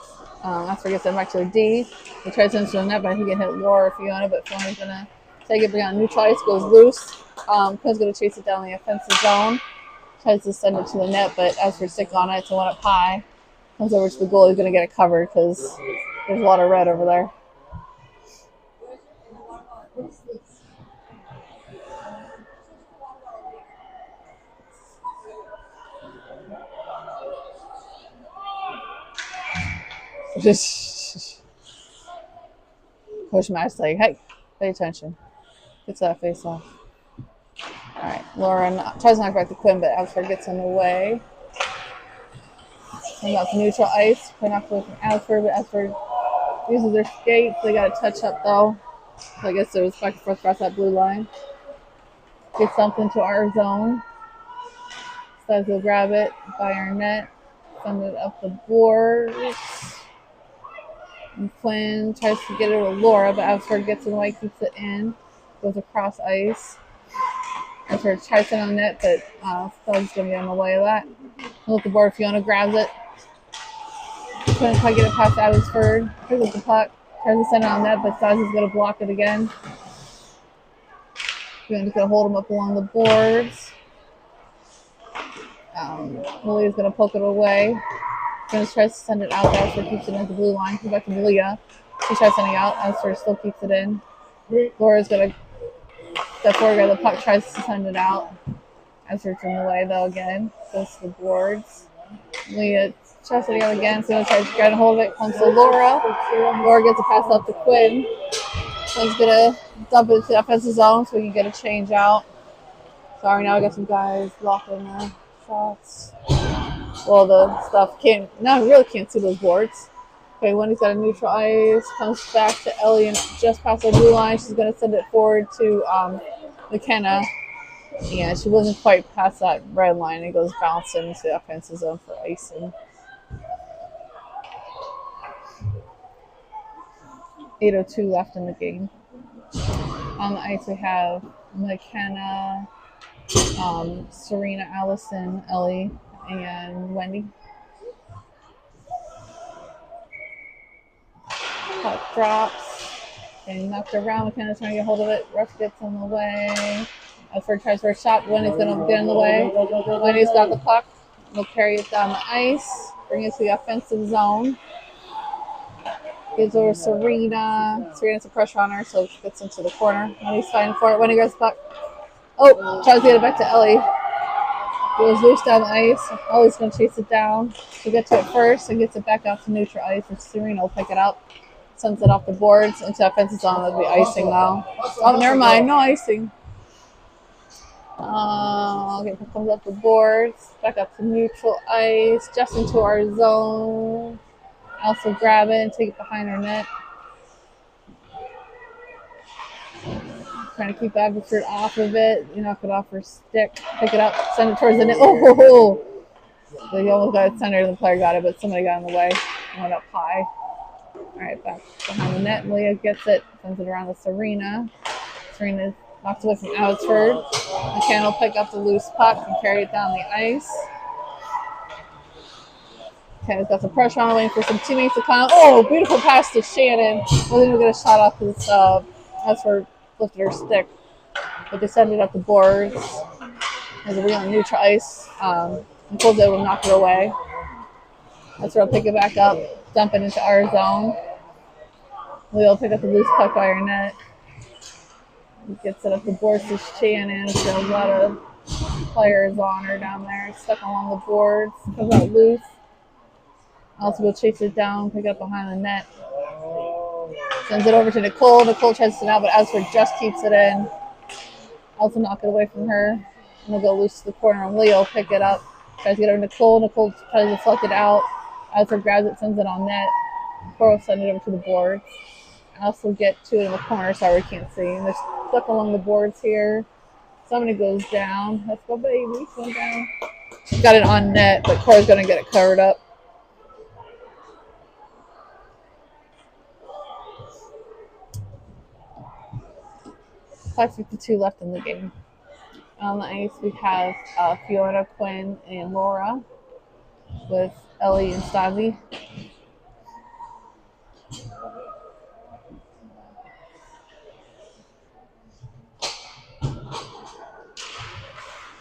Abbotsford gets it back to the D. He tries to enter the net, but he can hit Laura or Fiona, but Fiona's going to take it beyond neutral ice, goes loose. Quinn's going to chase it down the offensive zone. Tries to send it to the net, but Abbotsford stick on it, so one up high. Comes over to the goal. He's going to get it covered because there's a lot of red over there. Just push match like, hey, pay attention. Gets that face off. All right, Laura tries to knock back to Quinn, but Abbotsford gets in the way. Comes out to neutral ice. Quinn knocked away from Abbotsford, but Abbotsford uses their skates. They got a touch up though. So I guess there was back and forth across that blue line. Gets something to our zone. Says he'll grab it by our net. Send it up the boards. And Quinn tries to get it with Laura, but Abbotsford gets in the way, keeps it in. Goes across ice. Abbotsford tries it on the net, but Stasi's going to get in the way of that. Look at the board. Fiona grabs it. Couldn't quite get it past Abbotsford. Picks up the puck. Tries to send it on net, but Stasi's going to block it again. Fiona's going to hold him up along the boards. Malia's going to poke it away. Fiona tries to send it out. Abbotsford keeps it at the blue line. Comes back to Malia. She tries sending it out. Abbotsford still keeps it in. Laura's going to step forward. The puck tries to send it out. Abbotsford's in the way though again. Goes to the boards. Malia tries to go again. So tries to get a hold of it. Comes to Laura. Laura gets a pass up to Quinn. Quinn's going to dump it into the offensive zone so we can get a change out. Sorry, now I got some guys blocking their shots. Well, the stuff really can't see those boards. Okay, Wendy's got a neutral ice. Comes back to Ellie and just past the blue line. She's going to send it forward to McKenna. Yeah, she wasn't quite past that red line. It goes bouncing into the offensive zone for icing. 8:02 left in the game. On the ice, we have McKenna, Serena, Allison, Ellie, and Wendy. Puck drops. Getting knocked around. McKenna's trying to get hold of it. Ref gets in the way. Abbotsford tries for a shot. Wendy's going to get in the way. Wendy's got the puck. We'll carry it down the ice. Bring it to the offensive zone. Gives over Serena. Serena's a pressure on her, so she gets into the corner. Wendy's fighting for it. Wendy grabs the puck. Oh, tries to get it back to Ellie. Goes loose down the ice. Ellie's going to chase it down. She'll get to it first and gets it back out to neutral ice. And Serena will pick it up. Sends it off the boards into offensive zone. That'll be icing now. Oh, never mind. No icing. Okay, it comes up the boards. Back up to neutral ice. Just into our zone. Also grab it and take it behind our net. Trying to keep Abbotsford off of it. You knock it off her stick. Pick it up. Send it towards the net. Oh! They almost got it centered. The player got it, but somebody got in the way. Went up high. All right, back behind the net. Leah gets it. Sends it around to Serena. Serena knocks away from Abbotsford. McCann will pick up the loose puck and carry it down the ice. McCann's got some pressure on, waiting for some teammates to come. Oh, beautiful pass to Shannon. Wasn't even get a shot off because Abbotsford lifted her stick. But they send it up the boards. There's a reel on neutral ice. Nicole's able to knock it away. Abbotsford will pick it back up, dump it into our zone. Leah will pick up the loose puck by her net. He gets it up the boards to Shannon. There's a lot of players on her down there. Stuck along the boards. Comes out loose. Also will chase it down, pick it up behind the net. Sends it over to Nicole. Nicole tries it out, but Abbotsford just keeps it in. Also knock it away from her. And they'll go loose to the corner, and Leah will pick it up. Tries to get over to Nicole. Nicole tries to fluck it out. Abbotsford grabs it, sends it on net. Nicole will send it over to the boards. Also get to it in the corner, sorry we can't see. And they're stuck along the boards here. Somebody goes down. Let's go, baby. Go down. Got it on net, but Cora's going to get it covered up. .552 left in the game. On the ice, we have Fiona, Quinn, and Laura with Ellie and Stasi.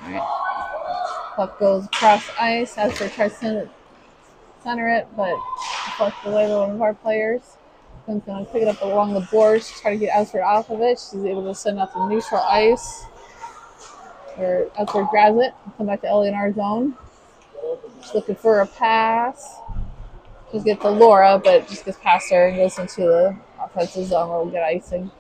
Alright. Puck goes across ice. Abbotsford tries to center it, but flushed away by one of our players. Quinn's going to pick it up along the boards, try to get Abbotsford off of it. She's able to send out the neutral ice. Where Abbotsford grabs it and come back to Ellie in our zone. She's looking for a pass. Just gets to Laura, but just gets past her and goes into the offensive zone where we'll get icing.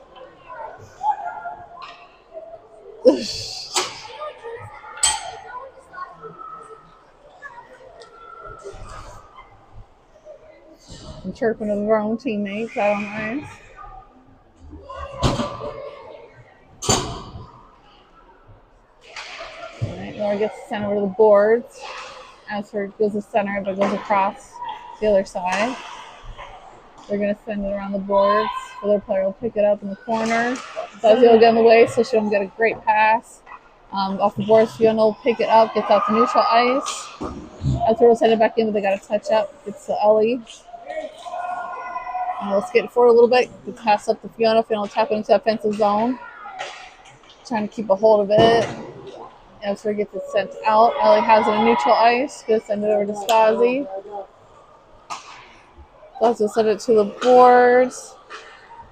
Some chirping of our own teammates out on the ice. Laura gets sent over to the boards. Abbotsford goes to center, but goes across the other side. They're going to send it around the boards. The other player will pick it up in the corner. Fuzzy will get in the way, so she won't get a great pass. Off the boards, Fiona will pick it up, gets out to neutral ice. Abbotsford will send it back in, but they got to touch up. Gets to Ellie. And we'll skate it forward a little bit. The pass up to Fiona. Fiona will tap it into the offensive zone. Trying to keep a hold of it. Abbotsford gets it sent out. Ellie has it in neutral ice. Going to send it over to Stasi. Stasi will send it to the boards.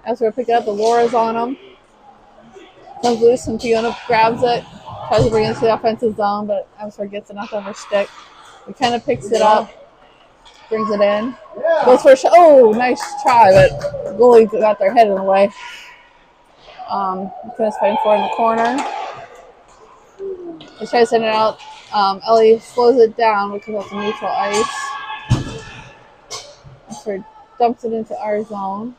Abbotsford will pick it up. The Laura's on them. Comes loose and Fiona grabs it. Tries to bring it into the offensive zone, but Abbotsford gets it knocked off her stick. He kind of picks it up. Brings it in. Goes for a shot. Oh, nice try, but the goalie got their head in the way. Finished fighting for it in the corner. They try to send it out. Ellie slows it down because that's a neutral ice. Abbotsford dumps it into our zone.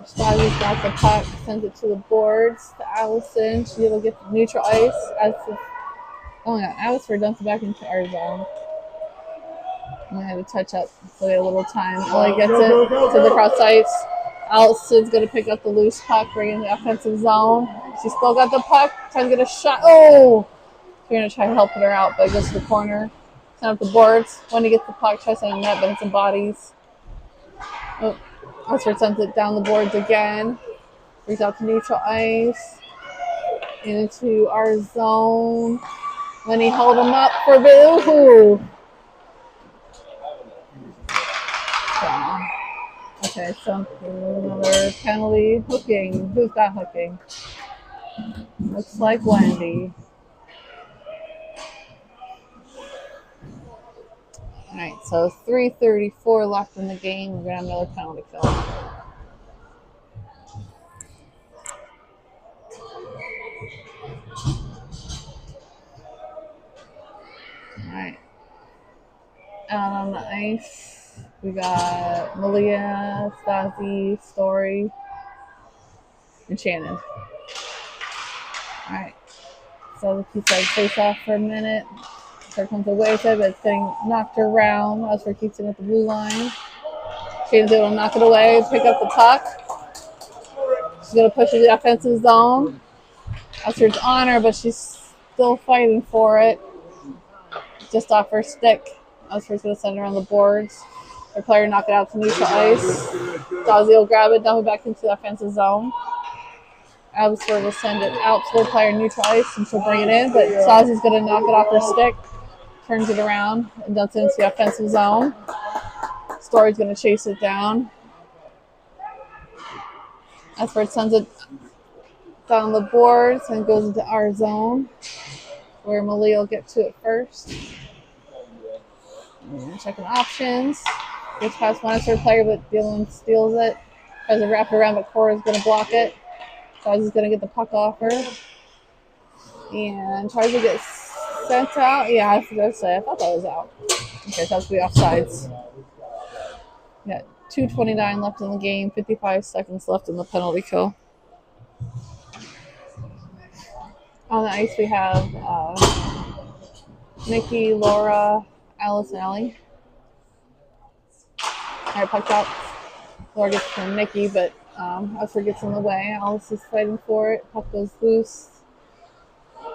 Stasi's got the puck, sends it to the boards to Allison. She's able to get the neutral ice. Oh my god, Abbotsford dumps it back into our zone. I'm going to have a touch up, so we had a little time. Ellie gets it to the cross ice. Allison's going to pick up the loose puck, bring in the offensive zone. She's still got the puck, trying to get a shot. Oh! We're going to try helping her out, but it goes to the corner. Send up the boards. When he gets the puck, tries to send a net, but it's in bodies. Oh, Abbotsford sends it down the boards again. Brings out to neutral ice. Into our zone. When he held him up for the... Okay, so another penalty. Hooking. Who's got hooking? Looks like Wendy. Alright, so 3:34 left in the game. We're going to have another penalty kill. Alright. Out on the ice, we got Malia, Stasi, Story, and Shannon. Alright. So the keeps like face off for a minute. Here comes away with it, but it's getting knocked around. Abbotsford keeps it at the blue line. Shannon's able to knock it away, pick up the puck. She's going to push it to the offensive zone. Abbotsford's on her, but she's still fighting for it. Just off her stick. Abbotsford's going to send her on the boards. Her player knock it out to neutral ice. Stasi will grab it, dump it back into the offensive zone. Abbotsford will send it out to their player neutral ice, and she'll bring it in, but Stasi's going to knock it off her stick. Turns it around and dumps it into the offensive zone. Story's going to chase it down. Abbotsford sends it down the boards and goes into our zone, where Malia will get to it first. And checking options. Gets past one Abbotsford player, but Dylan steals it. Tries to wrap it around, but Cora's going to block it. Stasi's going to get the puck off her. And tries to get sent out. Yeah, I was going to say, I thought that was out. Okay, so that's the offsides. Yeah, 2:29 left in the game, 55 seconds left in the penalty kill. On the ice, we have Nikki, Laura, Alice, and Ellie. All right, puck drop. Laura gets from Nikki, but Abbotsford gets in the way. Alice is fighting for it. Puck goes loose.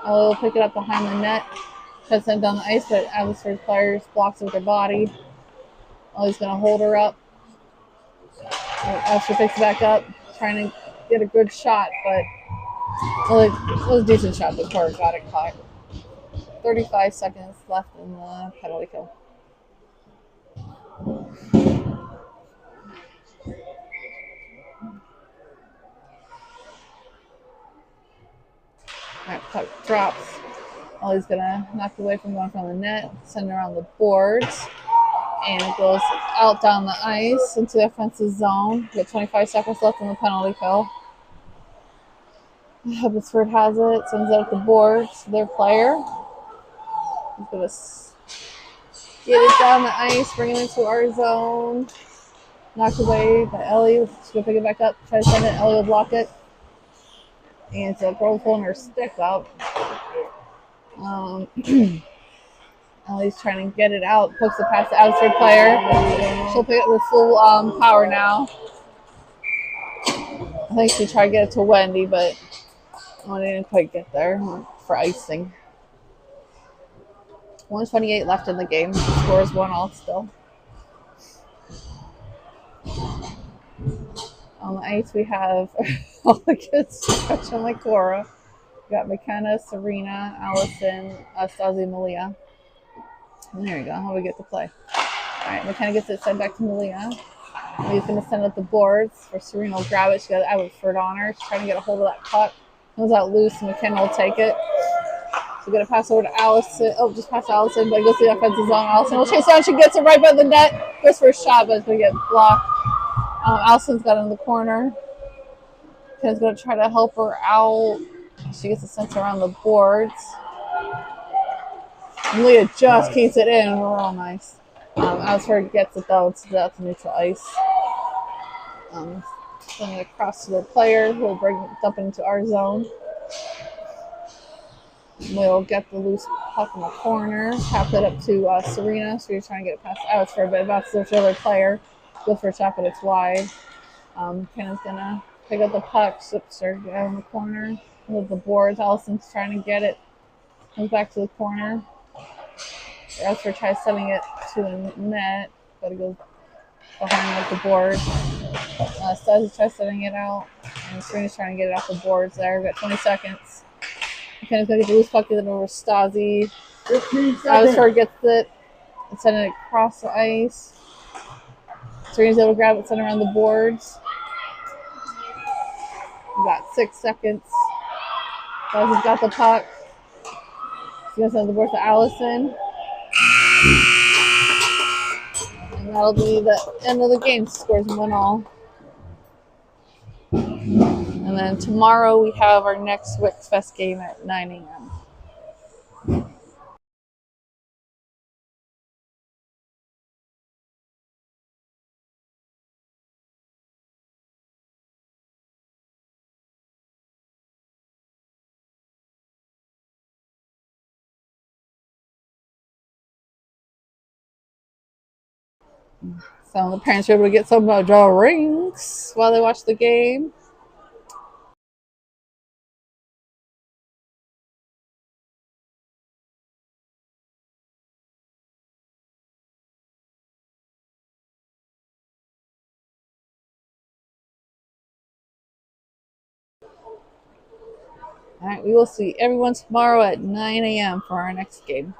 Ellie will pick it up behind the net. Tries to send down the ice, but Abbotsford players blocks it with their body. Ellie's going to hold her up. Abbotsford picks it back up, trying to get a good shot, but it was a decent shot before it got it caught. 35 seconds left in the penalty kill. Alright, puck drops. Ellie's gonna knock it away from going from the net, send her on the boards, and it goes out down the ice into the offensive zone. We got 25 seconds left in the penalty kill. Abbotsford has it, sends it out the boards to their player. He's gonna get it down the ice, bring it into our zone. Knocked away by Ellie. She's gonna pick it back up, try to send it. Ellie will block it. And so girl's pulling her stick up. Ellie's trying to get it out, pokes it past the Abbotsford player. She'll pick it with full power now. I think she tried to get it to Wendy, but Wendy didn't quite get there for icing. 1:28 left in the game. Score is 1-1 still. On the ice, we have all the kids stretching like Cora. We got McKenna, Serena, Allison, Stasi, Malia. And there we go. How we get to play. All right, McKenna gets it sent back to Malia. Malia's going to send out the boards for Serena will grab it. She got Abbotsford on her. She's trying to get a hold of that puck. Goes out loose, and McKenna will take it. So we're going to pass over to Allison. Oh, just past Allison, but it goes to the offensive zone. Allison will chase down. She gets it right by the net. Goes for a shot, but it's going to get blocked. Allison's got it in the corner. McKenna's going to try to help her out. She gets the sense around the boards. Malia just keeps it in. We're all nice. Abbotsford gets it though. It's out to neutral ice. Send it across to the player who will dump it into our zone. We'll get the loose puck in the corner. Tap it up to Serena. So you're trying to get it past Abbotsford, but about to switch over player. Go for a shot, but it's wide. Kenna's gonna pick up the puck. Slips her down in the corner. With the boards, Allison's trying to get it. Comes back to the corner. Abbotsford tries sending it to the net, but it goes behind like the board. Stasi tries sending it out, and Serena's trying to get it off the boards there. We've got 20 seconds. McKenna's going to get the loose puck, get it over Stasi. Abbotsford gets it and send it across the ice. Serena's able to grab it, send it around the boards. We've got 6 seconds. Stasi's got the puck. She's going to send the board to Allison. And that'll be the end of the game. Scores 1-all. And then tomorrow we have our next Wix Fest game at 9 a.m. So the parents are able to get some drinks while they watch the game. All right, we will see everyone tomorrow at 9 a.m. for our next game.